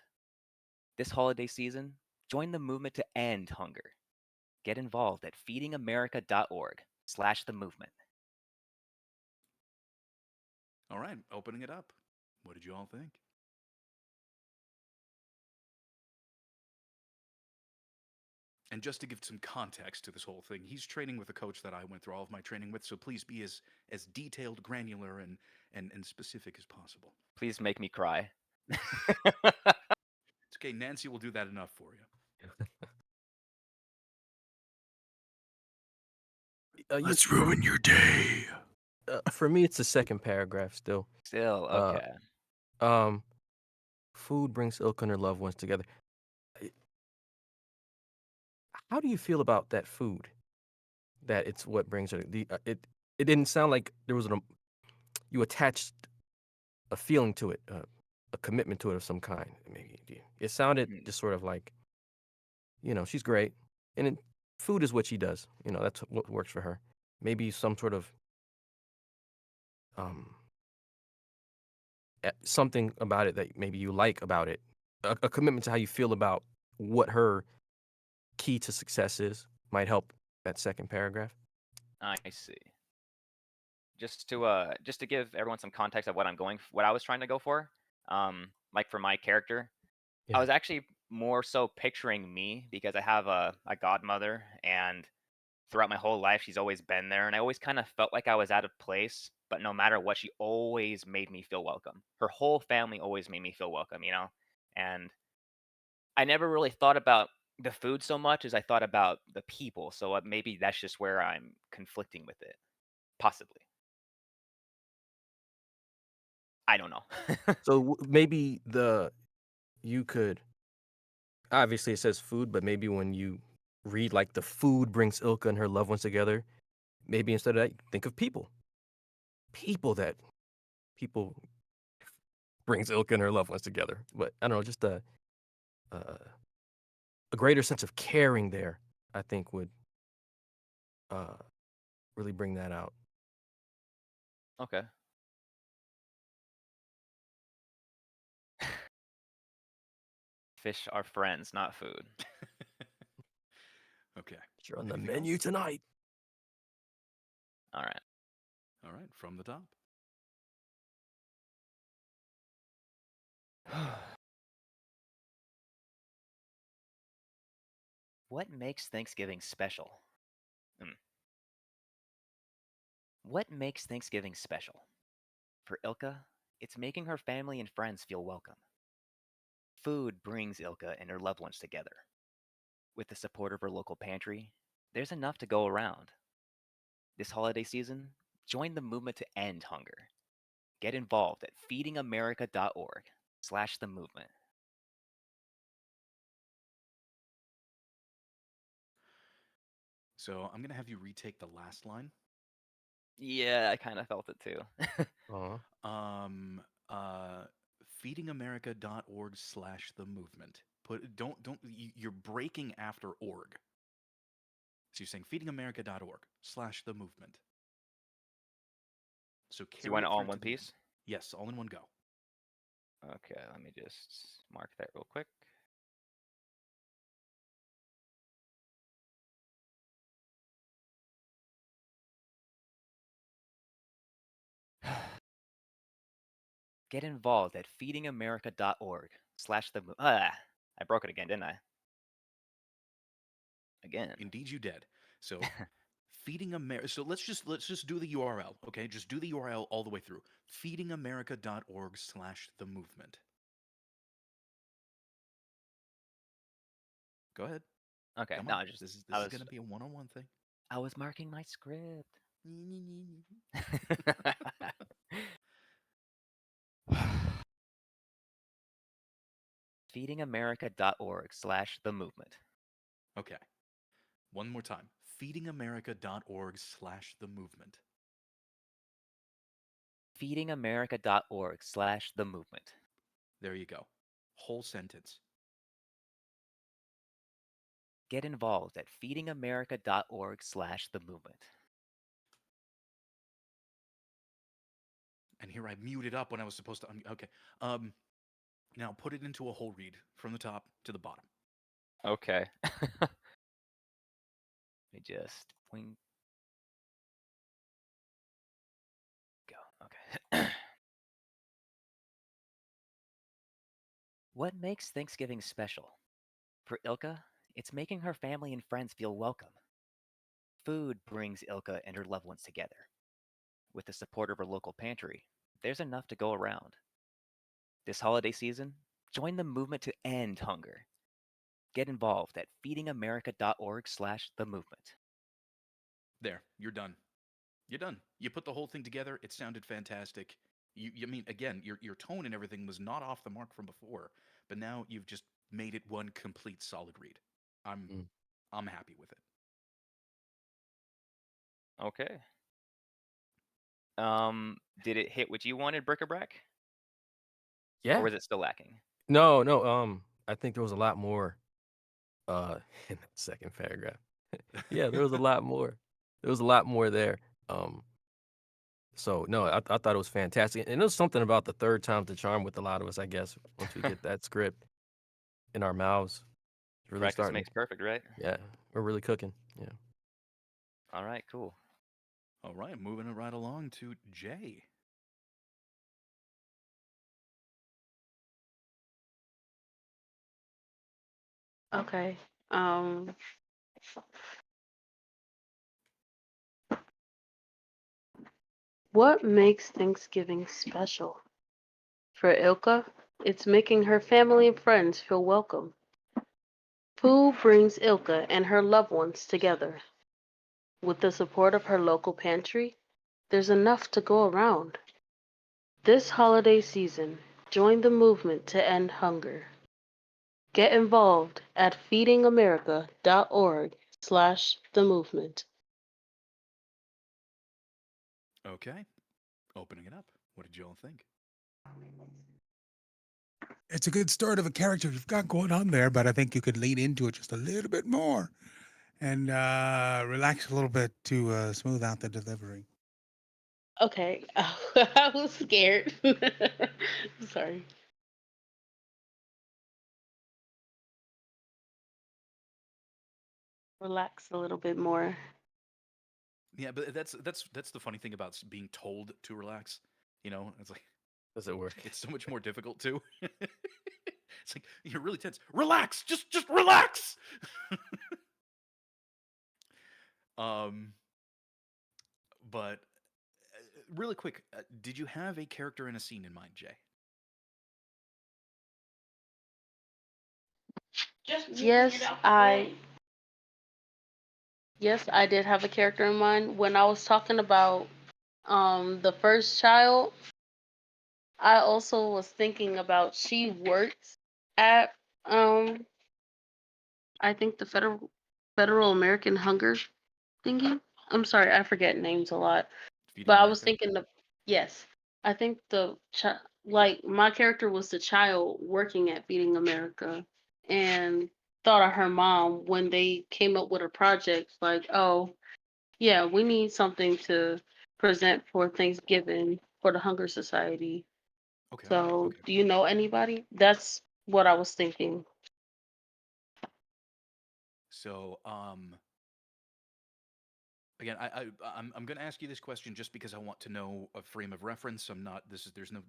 This holiday season, join the movement to end hunger. Get involved at feedingamerica.org/the-movement. All right, opening it up. What did you all think? And just to give some context to this whole thing, he's training with a coach that I went through all of my training with, so please be as detailed, granular, and specific as possible. Please make me cry. It's okay, Nancy will do that enough for you. Let's ruin your day. For me, it's the second paragraph still. Still, okay. Food brings Ilka and her loved ones together. How do you feel about that food? That it's what brings her. It didn't sound like there was you attached a feeling to it, a commitment to it of some kind. Maybe it sounded just sort of like, she's great, and food is what she does. That's what works for her. Maybe some sort of something about it that maybe you like about it, a commitment to how you feel about what her key to success is might help that second paragraph. I see. Just to give everyone some context of what I was trying to go for, like for my character, I was actually more so picturing me because I have a godmother, and throughout my whole life she's always been there, and I always kind of felt like I was out of place, but no matter what, she always made me feel welcome. Her whole family always made me feel welcome, and I never really thought about the food so much as I thought about the people. So maybe that's just where I'm conflicting with it, possibly. I don't know. So maybe you could, obviously it says food, but maybe when you read like the food brings Ilka and her loved ones together, maybe instead of that, think of people. People brings Ilka and her loved ones together. But I don't know, just a greater sense of caring there, I think would really bring that out. Okay. Fish are friends, not food. Okay. You're on the Anything menu else? tonight. All right. All right, from the top. What makes Thanksgiving special? Hmm. What makes Thanksgiving special? For Ilka, it's making her family and friends feel welcome. Food brings Ilka and her loved ones together. With the support of her local pantry, there's enough to go around. This holiday season, join the movement to end hunger. Get involved at feedingamerica.org/the movement. So I'm gonna have you retake the last line. Yeah, I kind of felt it too. Um, uh, feedingamerica.org/the movement. Don't you're breaking after org. So you're saying feedingamerica.org/the movement. So So you carry want it it all through in one to the end. piece? Yes, all in one go. Okay, let me just mark that real quick. Get involved at feedingamerica.org/the movement. I broke it again, didn't I? Again. Indeed, you did. So feeding America. So let's just do the URL. Okay, just do the URL all the way through. Feedingamerica.org/the movement. Go ahead. Okay, Come no, on. I just This is I was gonna be a one-on-one thing. I was marking my script. feedingamerica.org/the movement. Okay. One more time. Feedingamerica.org/the movement. feedingamerica.org/the movement. There you go. Whole sentence. Get involved at feedingamerica.org/the movement. And here I muted up when I was supposed to. Okay. Now put it into a whole read from the top to the bottom. Okay. Let me just wing. Go. Okay. What makes Thanksgiving special? For Ilka, it's making her family and friends feel welcome. Food brings Ilka and her loved ones together. With the support of her local pantry, there's enough to go around. This holiday season, join the movement to end hunger. Get involved at feedingamerica.org/the movement. There, you're done. You're done. You put the whole thing together. It sounded fantastic. You mean again, your tone and everything was not off the mark from before, but now you've just made it one complete solid read. I'm Mm. I'm happy with it. Okay. Did it hit what you wanted, bric-a-brac? Or Yeah. was it still lacking? No, no. I think there was a lot more in that second paragraph. Yeah, there was a lot more. There was a lot more there. So no, I thought it was fantastic. And it was something about the third time's the charm with a lot of us, I guess, once we get that script in our mouths. It's really Practice starting. makes perfect, right? Yeah, we're really cooking. Yeah. All right, cool. All right, moving it right along to Jay. Okay. What makes Thanksgiving special? For Ilka, it's making her family and friends feel welcome. Food brings Ilka and her loved ones together. With the support of her local pantry, there's enough to go around. This holiday season, join the movement to end hunger. Get involved at feedingamerica.org/the movement. Okay, opening it up. What did you all think? It's a good start of a character you've got going on there, but I think you could lean into it just a little bit more and relax a little bit to smooth out the delivery. Okay, I was scared. Sorry. Relax a little bit more. Yeah, but that's the funny thing about being told to relax. You know, it's like Does it work? It's so much more difficult too. It's like you're really tense. Relax, just relax. um, but really quick, did you have a character in a scene in mind, Jay? Yes, I did have a character in mind. When I was talking about the first child, I also was thinking about she works at I think the Federal American Hunger thingy. I'm sorry, I forget names a lot. Feeding But I was America. thinking the yes, I think like my character was the child working at Feeding America, and thought of her mom when they came up with a project like, oh yeah, we need something to present for Thanksgiving for the Hunger Society. Okay. So, Okay. do you know anybody? That's what I was thinking. So, again, I'm going to ask you this question just because I want to know a frame of reference. I'm not. There's no.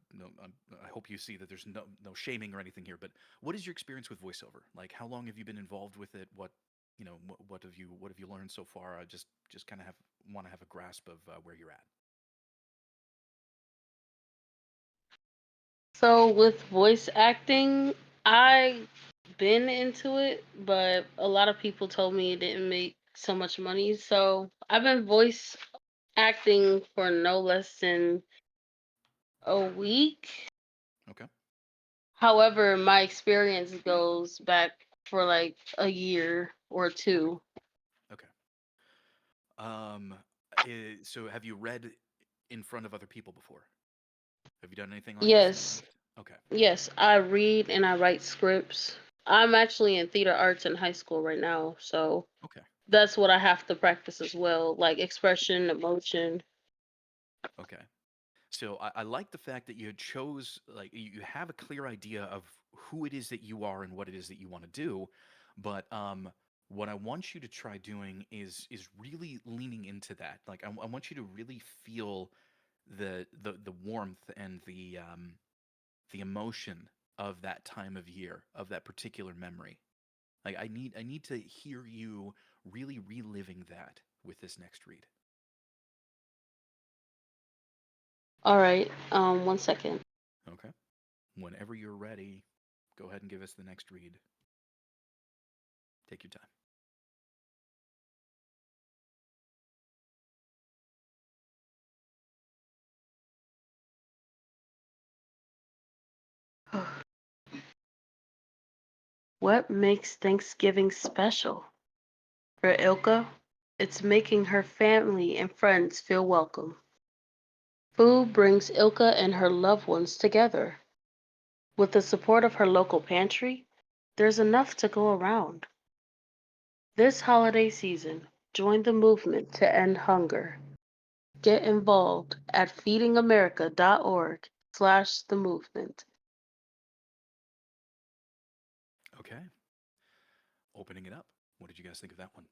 I hope you see that there's no shaming or anything here. But what is your experience with voiceover? Like, how long have you been involved with it? What have you learned so far? I just kind of want to have a grasp of where you're at. So with voice acting, I been into it, but a lot of people told me it didn't make so much money. So I've been voice acting for no less than a week. Okay. However, my experience goes back for like a year or two. Okay. Um, so have you read in front of other people before? Have you done anything like this in the Yes, past? Okay. yes, I read and I write scripts. I'm actually in theater arts in high school right now, so Okay. that's what I have to practice as well, like expression, emotion. Okay. So I like the fact that you chose like you have a clear idea of who it is that you are and what it is that you want to do, but what I want you to try doing is really leaning into that. Like I want you to really feel the warmth and the emotion of that time of year, of that particular memory. Like I need to hear you really reliving that with this next read. All right, 1 second. Okay. Whenever you're ready, go ahead and give us the next read. Take your What makes Thanksgiving special? For Ilka, it's making her family and friends feel welcome. Food brings Ilka and her loved ones together. With the support of her local pantry, there's enough to go around. This holiday season, join the movement to end hunger. Get involved at feedingamerica.org/the movement. time. Okay. Opening it up. What did you guys think of that one?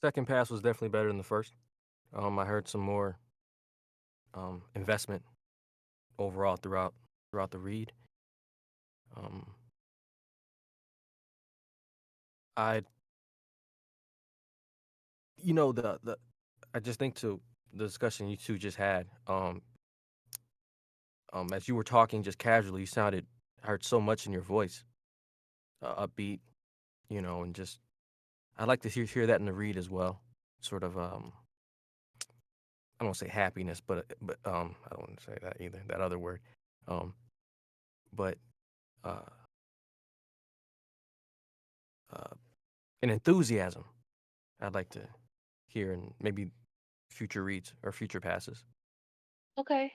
Second pass was definitely better than the first. I heard some more investment overall throughout the read. Um, I the I just think to the discussion you two just had. As you were talking just casually, I heard so much in your voice, upbeat, and just I'd like to hear that in the read as well. Sort of I don't want to say happiness, but I don't want to say that either. That other word, um, but uh, uh, an enthusiasm. I'd like to hear in maybe future reads or future passes. Okay.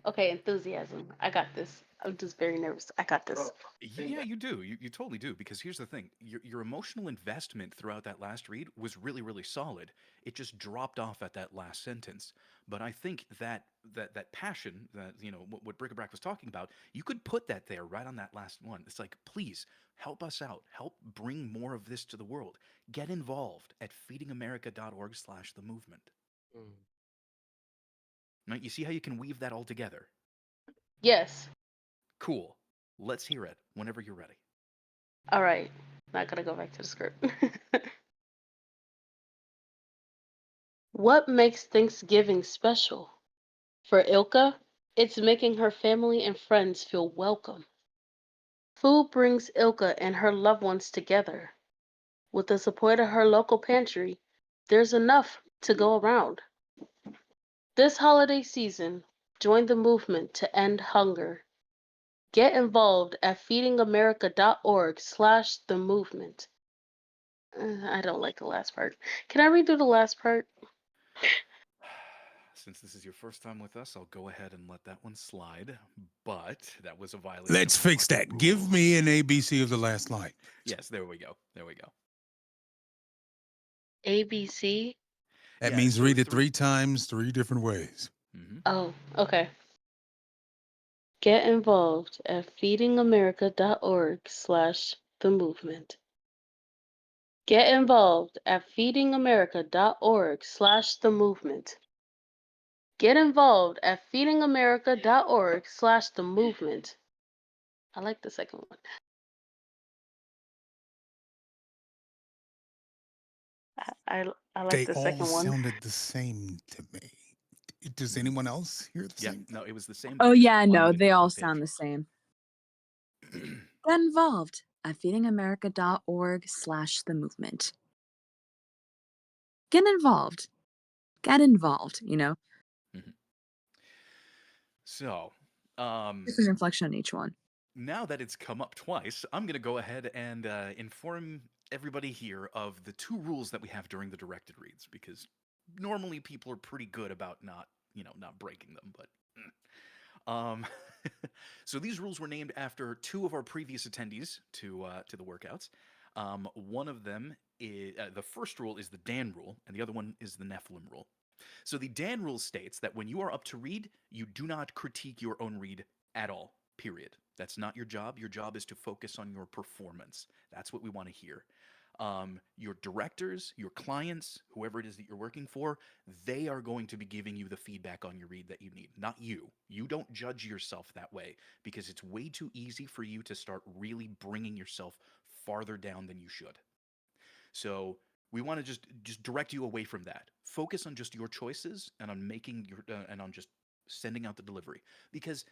Okay, enthusiasm. I got this. I'm just very nervous. I got this. Yeah, you do. You totally do. Because here's the thing: your emotional investment throughout that last read was really really solid. It just dropped off at that last sentence. But I think that passion that what Brick-a-Brack was talking about, you could put that there right on that last one. It's like, please help us out. Help bring more of this to the world. Get involved at feedingamerica.org/the movement. Right? You see how you can weave that all together? Yes. Cool. Let's hear it whenever you're ready. All right. Not gonna go back to the script. What makes Thanksgiving special? For Ilka, it's making her family and friends feel welcome. Food brings Ilka and her loved ones together. With the support of her local pantry, there's enough to go around. This holiday season, join the movement to end hunger. Get involved at feedingamerica.org/the movement. I don't like the last part. Can I redo the last part? Since this is your first time with us, I'll go ahead and let that one slide. But that was a violation. Let's of fix market that. Give rules. me an ABC of the last line. Yes, there we go. There we go. ABC? That Yeah, means so read it 3 times, 3 different ways. Mhm. Oh, okay. Get involved at feedingamerica.org/the movement. Get involved at feedingamerica.org/the movement. Get involved at feedingamerica.org/the movement. I like the second one. I like They the all second one. sounded the same to me. Does anyone else hear the Yeah, same? no, it was the same. Oh, yeah, no, on they all the page. sound the same. Get involved at feedingamerica.org/the movement. Get involved. Get involved, you know? So, Different inflection on each one. now that it's come up twice, I'm going to go ahead and inform everybody here of the 2 rules that we have during the directed reads, because normally people are pretty good about not breaking them, but so these rules were named after 2 of our previous attendees to the workouts. One of them is the first rule is the Dan rule, and the other one is the Nephilim rule. So the Dan rule states that when you are up to read, you do not critique your own read at all. Period. That's not your job. Your job is to focus on your performance. That's what we want to hear. Your directors, your clients, whoever it is that you're working for, they are going to be giving you the feedback on your read that you need, not you. You don't judge yourself that way, because it's way too easy for you to start really bringing yourself farther down than you should. So we want to just direct you away from that. Focus on just your choices and on making your and on just sending out the delivery, because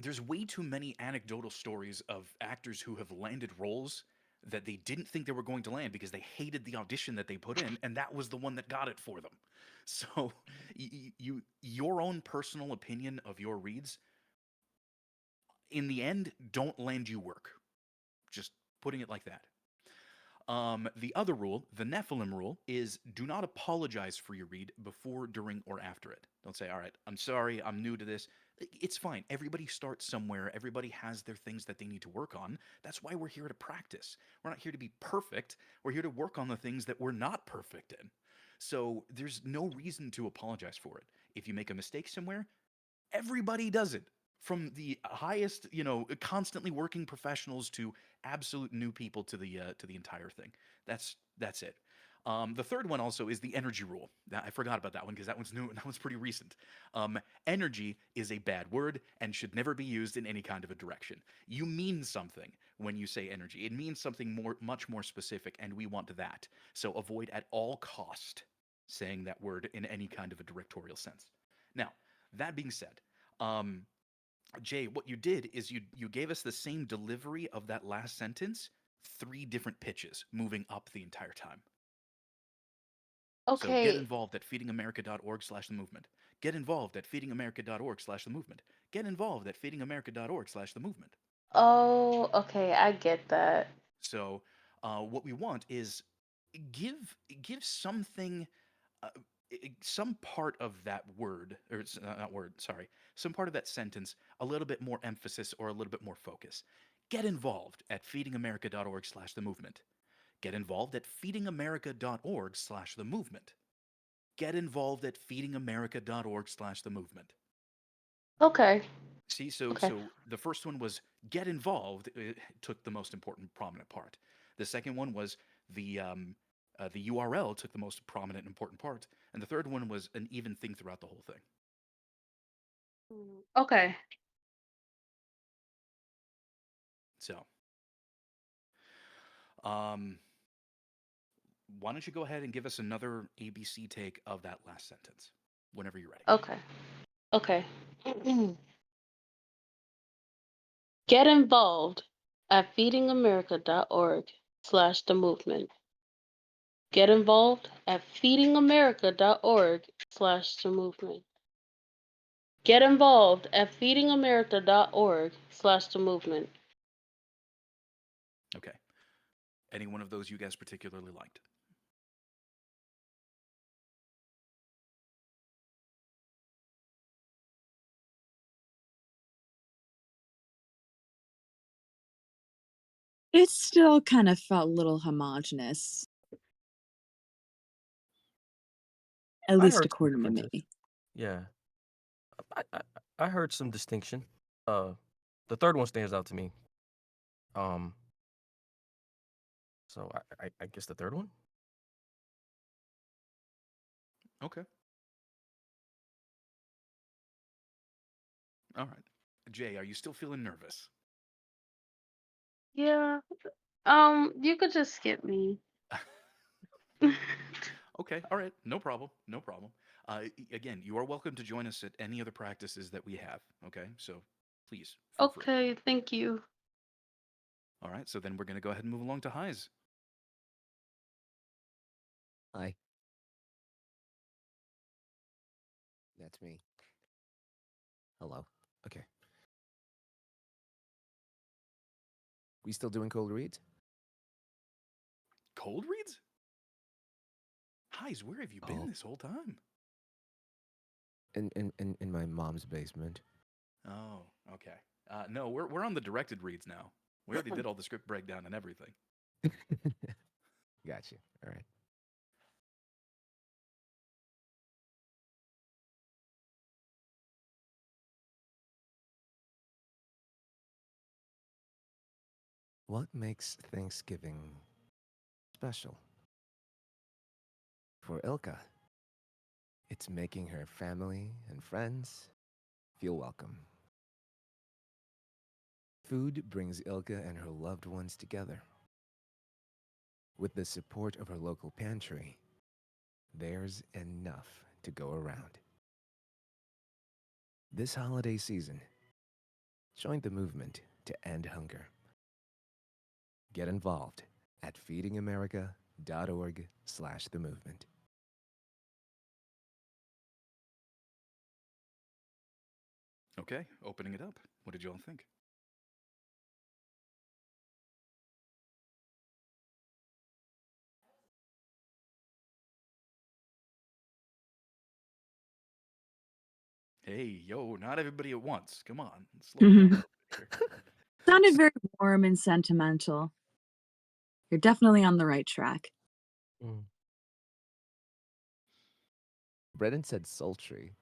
there's way too many anecdotal stories of actors who have landed roles that they didn't think they were going to land because they hated the audition that they put in, and that was the one that got it for them. So your own personal opinion of your reads, in the end, don't land you work. Just putting it like that. The other rule, the Nephilim rule, is do not apologize for your read before, during, or after it. Don't say, all right, I'm sorry, I'm new to this. It's fine. Everybody starts somewhere. Everybody has their things that they need to work on. That's why we're here to practice. We're not here to be perfect. We're here to work on the things that we're not perfect in. So there's no reason to apologize for it. If you make a mistake somewhere, everybody does it. From the highest, constantly working professionals to absolute new people to the entire thing. That's it. The third one also is the energy rule. I forgot about that one because that one's new. That one's pretty recent. Energy is a bad word and should never be used in any kind of a direction. You mean something when you say energy. It means something much more specific, and we want that. So avoid at all cost saying that word in any kind of a directorial sense. Now, that being said, Jay, what you did is you gave us the same delivery of that last sentence, 3 different pitches, moving up the entire time. So get Okay. involved at feedingamerica.org/the movement. Get involved at feedingamerica.org/the movement. Get involved at feedingamerica.org/the movement. Oh, okay. I get that. So what we want is give something, uh, some part of that word, or not word, sorry, some part of that sentence, a little bit more emphasis or a little bit more focus. Get involved at feedingamerica.org/the movement. Get involved at feedingamerica.org/the movement. Get involved at feedingamerica.org/the movement. Okay. See, so Okay. the first one was get involved. It took the most important, prominent part. The second one was the URL took the most prominent, important part, and the third one was an even thing throughout the whole thing. Okay. So, um, why don't you go ahead and give us another ABC take of that last sentence whenever you're ready. Okay. Okay. Get involved at feedingamerica.org/the movement. Get involved at feedingamerica.org/the movement. Get involved at feedingamerica.org/the movement. Okay. Any one of those you guys particularly liked? It still kind of felt a little homogenous, at I least heard some according to differences. me. Yeah, I, I, I heard some distinction. The third one stands out to me. Um, so I guess the third one. Okay. All right. Jay, are you still feeling nervous? Yeah. You could just skip me. Okay. All right. No problem. No problem. Again, you are welcome to join us at any other practices that we have. Okay. So please feel free. Okay, thank you. All right. So then we're going to go ahead and move along to highs. Hi. That's me. Hello. Okay. We still doing cold reads? Cold reads? Highs, where have you been Oh. this whole time? In my mom's basement. Oh, okay. No, we're on the directed reads now. We already did all the script breakdown and everything. Got you. All right. What makes Thanksgiving special? For Ilka, it's making her family and friends feel welcome. Food brings Ilka and her loved ones together. With the support of her local pantry, there's enough to go around. This holiday season, join the movement to end hunger. Get involved at feedingamerica.org/the movement. Okay, opening it up. What did you all think? Hey, yo, not everybody at once. Come on, slow down a little bit here. Sounded very warm and sentimental. You're definitely on the right track. Mm. Brennan said sultry.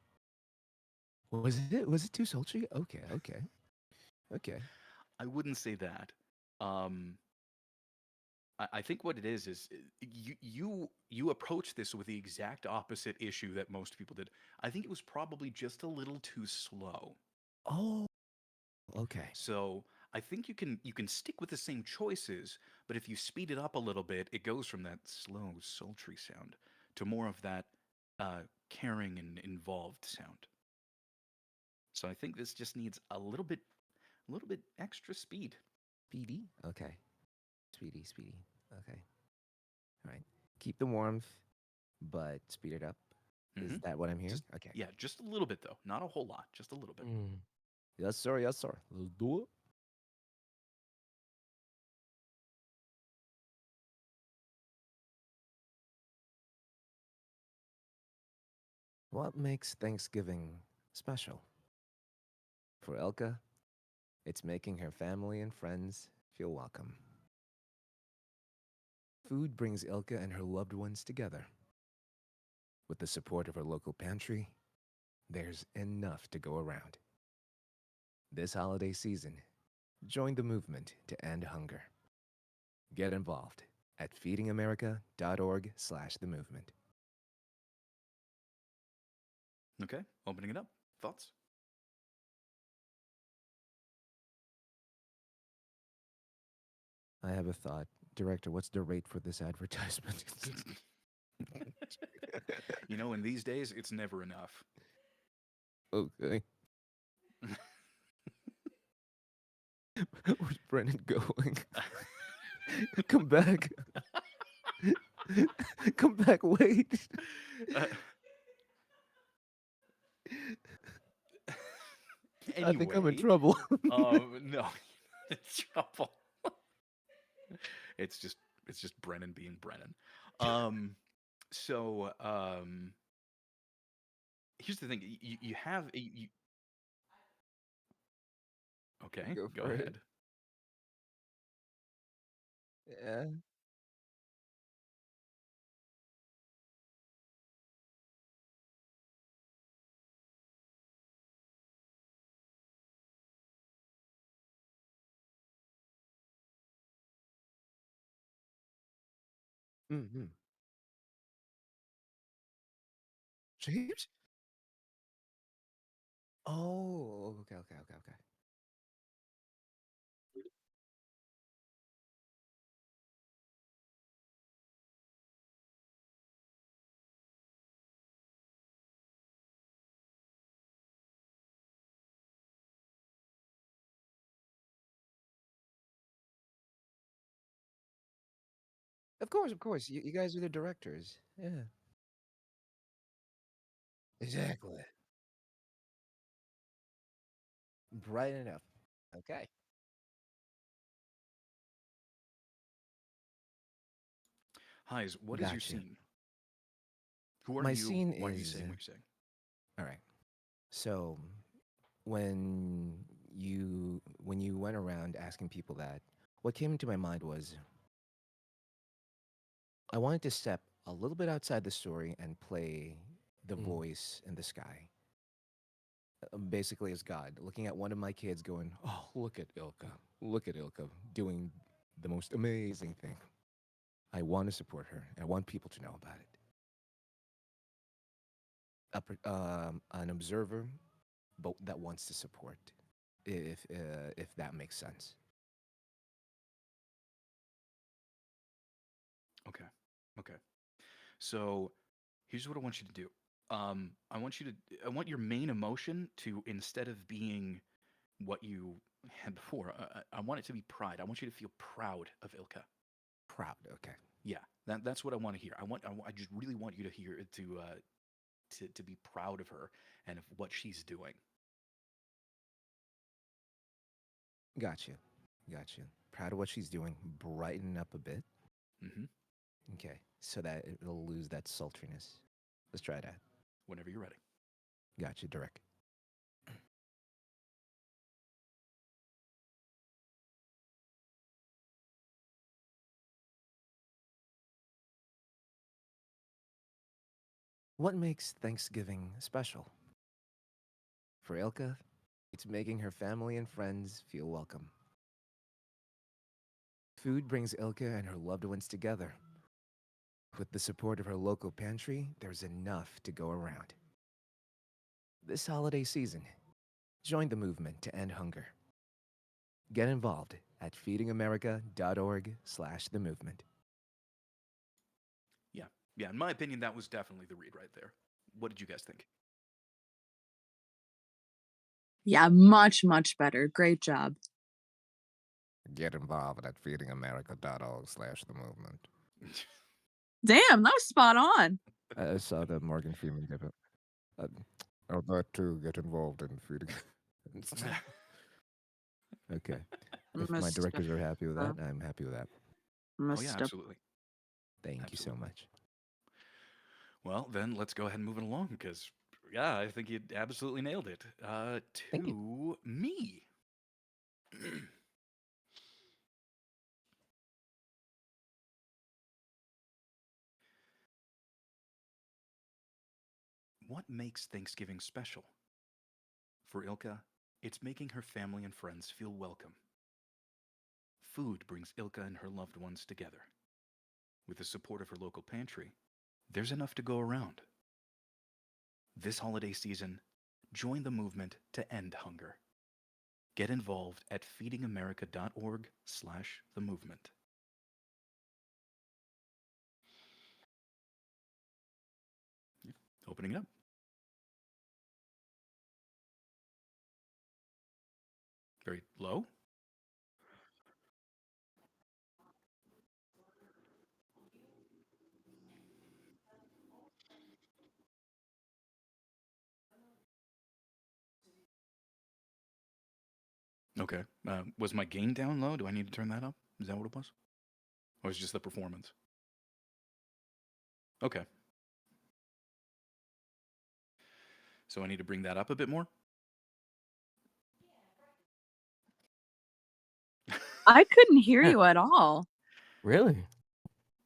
Was it too sultry? Okay. I wouldn't say that. Um, I think what it is you approach this with the exact opposite issue that most people did. I think it was probably just a little too slow. Oh, okay. So I think you can stick with the same choices, but if you speed it up a little bit, it goes from that slow, sultry sound to more of that caring and involved sound. So I think this just needs a little bit extra speed. Speedy? Okay. Speedy. Okay. All right. Keep the warmth, but speed it up. Is that what I'm hearing? Just Okay. yeah, just a little bit though, not a whole lot, just a little bit. Mm. Yes, sir. Let's do it. What makes Thanksgiving special? For Elka, it's making her family and friends feel welcome. Food brings Ilka and her loved ones together. With the support of her local pantry, there's enough to go around. This holiday season, join the movement to end hunger. Get involved at feedingamerica.org/the movement. Okay, opening it up. Thoughts? I have a thought. Director, what's the rate for this advertisement? You know, in these days, it's never enough. Okay. Where's Brennan going? Come back. Come back, wait. I think I'm in Anyway, trouble. no, in trouble. It's just Brennan being Brennan. So here's the thing. You have a okay. Go Go for it. ahead. Yeah. Mm-hmm. James? Oh, okay, okay, okay, okay. Of course, of course. You guys are the directors. Yeah. Exactly. Bright enough. Okay. Highs, what is your Gotcha. scene? Who are My you? scene Why are you is saying what you're saying? all right. So when you went around asking people that, what came into my mind was I wanted to step a little bit outside the story and play the voice in the sky. Basically as God, looking at one of my kids going, "Oh, look at Ilka. Look at Ilka doing the most amazing thing." I want to support her. I want people to know about it. An observer, but that wants to support, if that makes sense. Okay. Okay. So here's what I want you to do. I want your main emotion to, instead of being what you had before, I want it to be pride. I want you to feel proud of Ilka. Proud. Okay. Yeah, that's what I want to hear. I just really want you to hear to be proud of her and of what she's doing. Gotcha. Gotcha. Proud of what she's doing. Brighten up a bit. Hmm. Okay. So that it'll lose that sultriness. Let's try that. Whenever you're ready. Gotcha, Direct. What makes Thanksgiving special? For Ilka, it's making her family and friends feel welcome. Food brings Ilka and her loved ones together. With the support of her local pantry, there's enough to go around. This holiday season, join the movement to end hunger. Get involved at feedingamerica.org/the movement. Yeah, yeah. In my opinion, that was definitely the read right there. What did you guys think? Yeah, much, much better. Great job. Get involved at feedingamerica.org/the movement. Damn, that was spot on. I saw the Morgan Freeman give it. I'd like to get involved in feeding. Okay. If my Must, directors are happy with that, I'm happy with that. Oh yeah, absolutely. Thank you so Absolutely. much. Well, then let's go ahead and move it along because, yeah, I think you absolutely nailed it. Thank you. To me. What makes Thanksgiving special? For Ilka, it's making her family and friends feel welcome. Food brings Ilka and her loved ones together. With the support of her local pantry, there's enough to go around. This holiday season, join the movement to end hunger. Get involved at feedingamerica.org/the movement. Opening it up. Very low. Okay. Was my gain down low? Do I need to turn that up? Is that what it was? Or was it just the performance? Okay. So I need to bring that up a bit more? I couldn't hear Yeah. you at all. Really?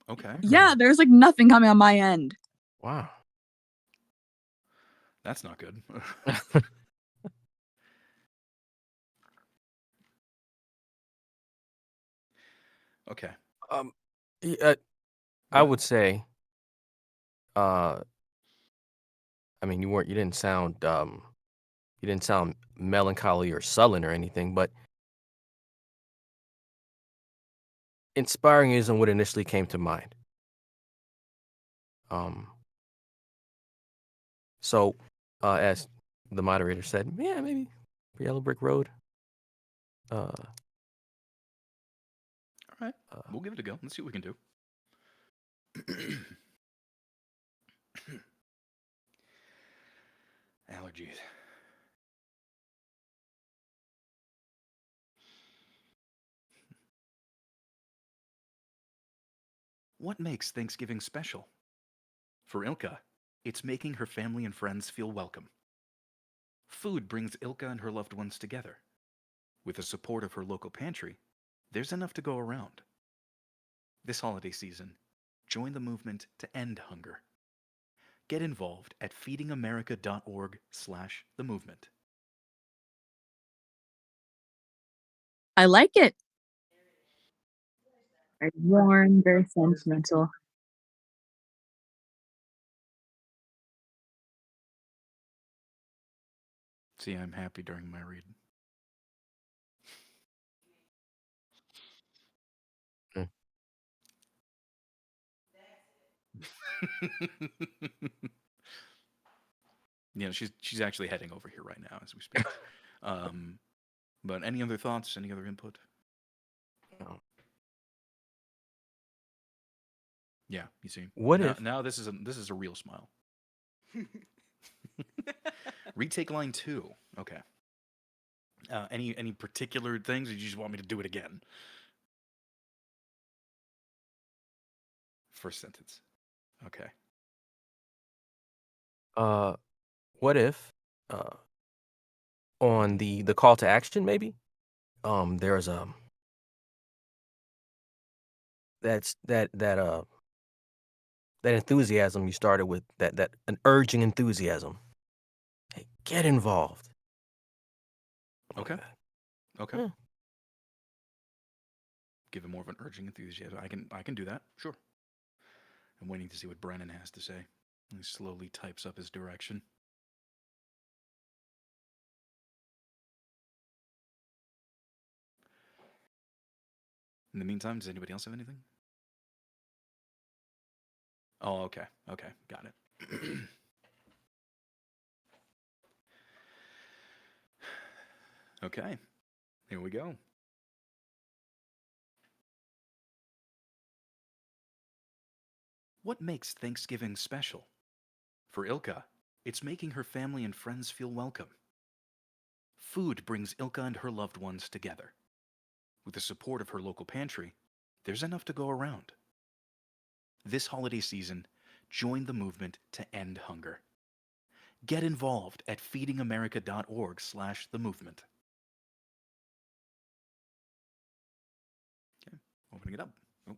Okay. Yeah, there's like nothing coming on my end. Wow. That's not good. Okay. Yeah, I What? would say, I mean, you didn't sound melancholy or sullen or anything, but inspiring isn't what initially came to mind. So, as the moderator said, yeah, maybe Yellow Brick Road. All right. We'll give it a go. Let's see what we can do. Allergies. What makes Thanksgiving special? For Ilka, it's making her family and friends feel welcome. Food brings Ilka and her loved ones together. With the support of her local pantry, there's enough to go around. This holiday season, join the movement to end hunger. Get involved at feedingamerica.org/the movement. I like it. Very warm, very sentimental. See, I'm happy during my read. Mm. Yeah, she's actually heading over here right now as we speak. But any other thoughts? Any other input? No. Yeah, you see. What now, if- now this is a real smile. Retake line 2. Okay. Any particular things, or you just want me to do it again? First sentence. Okay. What if, on the call to action, maybe, there's that enthusiasm you started with, that an urging enthusiasm. Hey, get involved. Okay. Okay. Yeah. Give it more of an urging enthusiasm. I can do that. Sure. I'm waiting to see what Brennan has to say. He slowly types up his direction. In the meantime, does anybody else have anything? Oh, okay. Okay, got it. Okay, here we go. What makes Thanksgiving special? For Ilka, it's making her family and friends feel welcome. Food brings Ilka and her loved ones together. With the support of her local pantry, there's enough to go around. This holiday season, join the movement to end hunger. Get involved at feedingamerica.org/the movement. Okay, opening it up. Oh.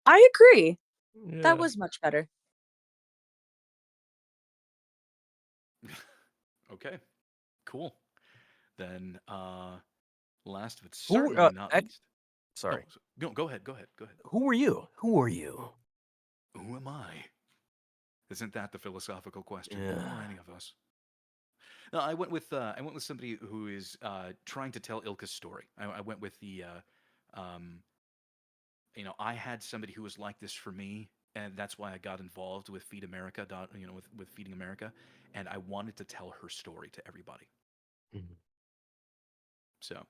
I agree. Yeah. That was much better. Okay, cool. Then, last but Who, certainly not ac- least. Sorry. Go ahead. Go ahead. Go ahead. Who were you? Who were you? Who am I? Isn't that the philosophical question? Who are any of us? No, I went with somebody who is trying to tell Ilka's story. I went with the I had somebody who was like this for me, and that's why I got involved with Feed America. With Feeding America, and I wanted to tell her story to everybody. Mhm. So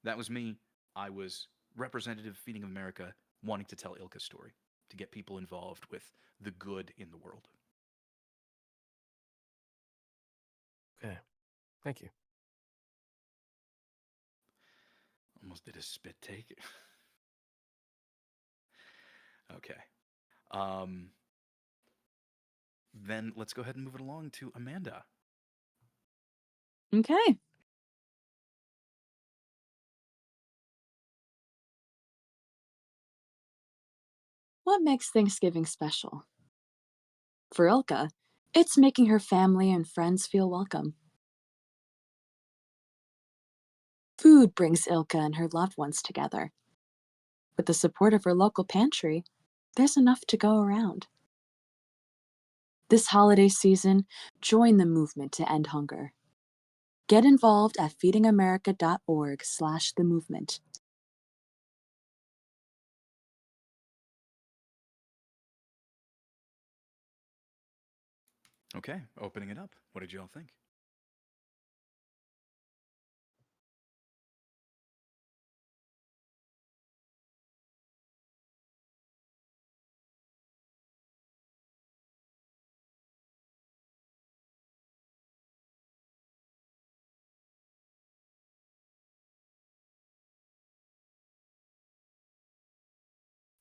that was me. I was representative of Feeding America, wanting to tell Ilka's story to get people involved with the good in the world. Okay. Thank you. Almost did a spit take. Okay. Then let's go ahead and move it along to Amanda. Okay. What makes Thanksgiving special? For Ilka, it's making her family and friends feel welcome. Food brings Ilka and her loved ones together. With the support of her local pantry, there's enough to go around. This holiday season, join the movement to end hunger. Get involved at feedingamerica.org/themovement. Okay, opening it up. What did you all think?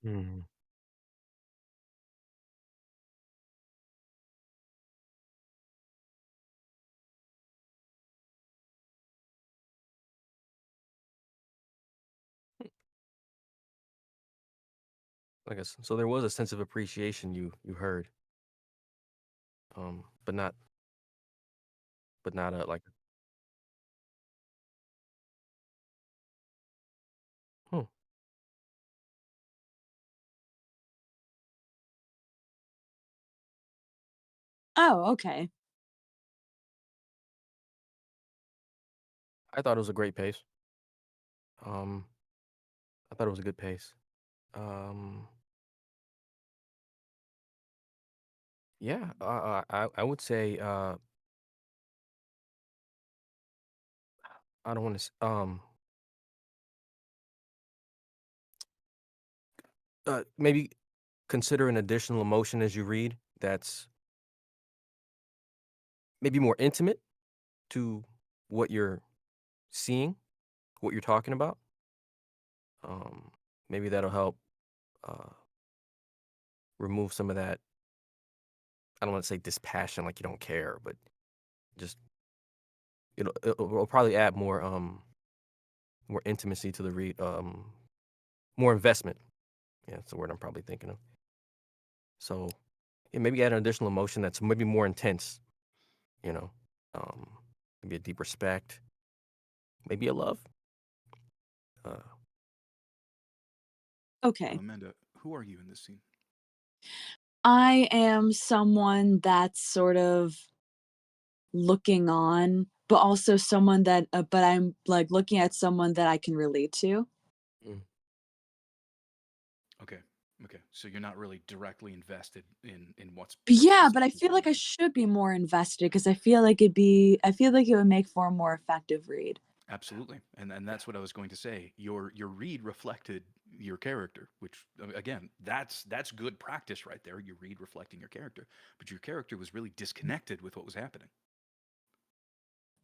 Hmm. I guess so. There was a sense of appreciation you heard, but not like. Hmm. Oh, okay. I thought it was a great pace. Um, I thought it was a good pace. Um, yeah, I would say I don't want to maybe consider an additional emotion as you read that's maybe more intimate to what you're seeing, what you're talking about. Maybe that'll help uh, remove some of that. I don't want to say dispassion, like you don't care, but just it'll probably add more intimacy to the read, more investment. Yeah, that's the word I'm probably thinking of. So, yeah, maybe add an additional emotion that's maybe more intense. You know, um, maybe a deep respect, maybe a love. Uh, Okay. Amanda, who are you in this scene? I am someone that's sort of looking on, but also someone that, but I'm like looking at someone that I can relate to. mm, Okay. Okay. So you're not really directly invested in what's Yeah, but I specifically feel going like I on. should be more invested because I feel like it would make for a more effective read. Absolutely. And that's what I was going to say. Your read reflected your character, which again, that's good practice right there. Your read reflecting your character. But your character was really disconnected with what was happening.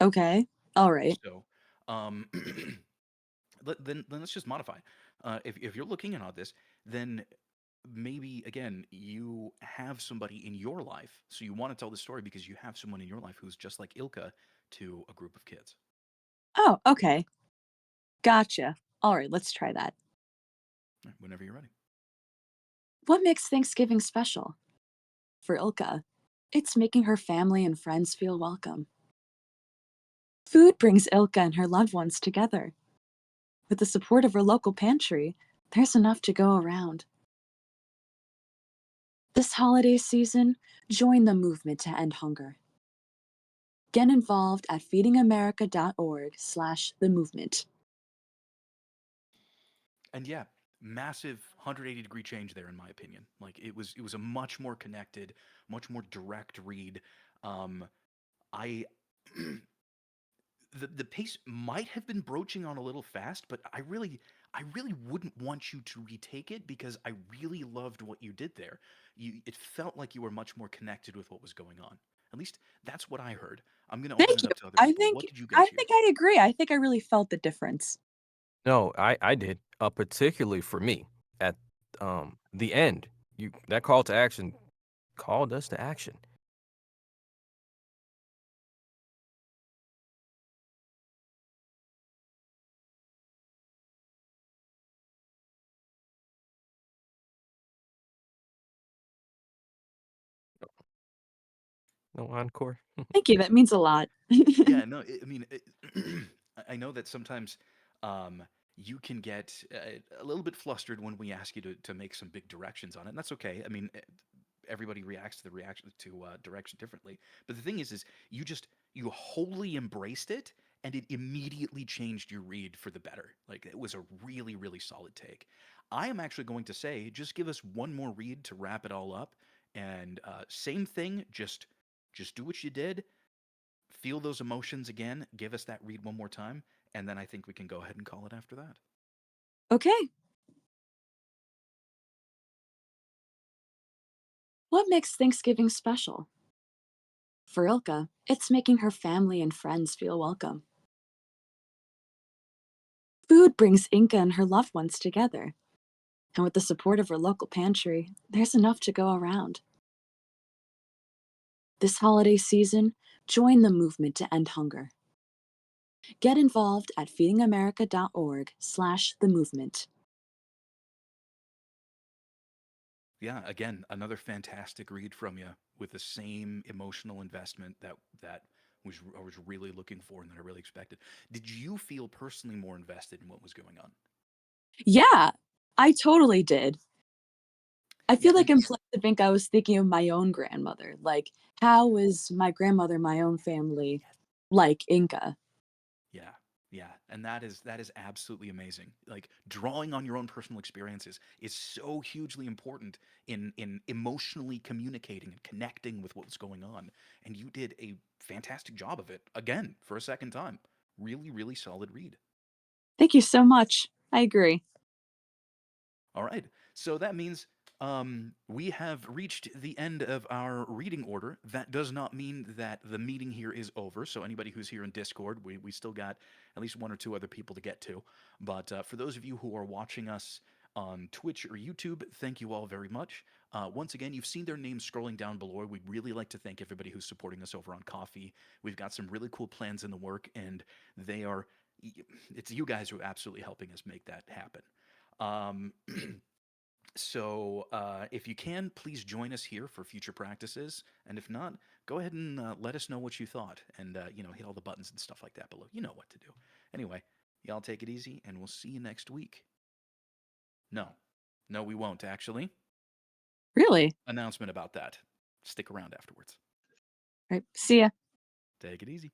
Okay. All right. So, um then let's just modify. If you're looking in on this, then maybe again you have somebody in your life, so you want to tell the story because you have someone in your life who's just like Ilka to a group of kids. Oh, okay. Gotcha. All right, let's try that. Right, whenever you're ready. What makes Thanksgiving special? For Ilka, it's making her family and friends feel welcome. Food brings Ilka and her loved ones together. With the support of our local pantry, there's enough to go around. This holiday season, join the movement to end hunger. Get involved at feedingamerica.org/the movement. And yeah, massive 180-degree change there in my opinion. Like it was a much more connected, much more direct read. I the pace might have been broaching on a little fast, but I really wouldn't want you to retake it because I really loved what you did there. It felt like you were much more connected with what was going on. At least that's what I heard. I'm going to open Thank it you. up to other I people. think What did you I guys hear? think I agree. I think I really felt the difference. No, I did. Particularly for me at the end. That call to action called us to action. No encore. Thank you. That means a lot. Yeah, no, I mean, I know that sometimes you can get a little bit flustered when we ask you to make some big directions on it, and that's okay. I mean, everybody reacts to the reaction to direction differently. But the thing is you wholly embraced it, and it immediately changed your read for the better. Like it was a really, really solid take. I am actually going to say, just give us one more read to wrap it all up, and same thing, just do what you did, feel those emotions again, give us that read one more time, and then I think we can go ahead and call it after that. Okay. What makes Thanksgiving special? For Ilka, it's making her family and friends feel welcome. Food brings Inka and her loved ones together. And with the support of her local pantry, there's enough to go around. This holiday season, join the movement to end hunger. Get involved at feedingamerica.org/the movement. Yeah, again, another fantastic read from you with the same emotional investment that I was really looking for and that I really expected. Did you feel personally more invested in what was going on? Yeah, I totally did. I Yeah, feel like and implicit think I was thinking of my own grandmother. Like, how was my grandmother, my own family, like Inca? yeah, yeah, and that is absolutely amazing. Like drawing on your own personal experiences is so hugely important in emotionally communicating and connecting with what's going on. And you did a fantastic job of it again for a second time. Really, really solid read. Thank you so much. I agree. All right. So that means we have reached the end of our reading order. That does not mean that the meeting here is over. So anybody who's here in Discord, we still got at least one or two other people to get to. But for those of you who are watching us on Twitch or YouTube, thank you all very much. Once again, you've seen their names scrolling down below. We'd really like to thank everybody who's supporting us over on Coffee. We've got some really cool plans in the work, and they are, it's you guys who are absolutely helping us make that happen. Um, So, if you can, please join us here for future practices. And if not, go ahead and let us know what you thought, and hit all the buttons and stuff like that below. You know what to do. Anyway, y'all take it easy, and we'll see you next week. No, no, we won't actually. Really? Announcement about that. Stick around afterwards. Right. See ya. Take it easy.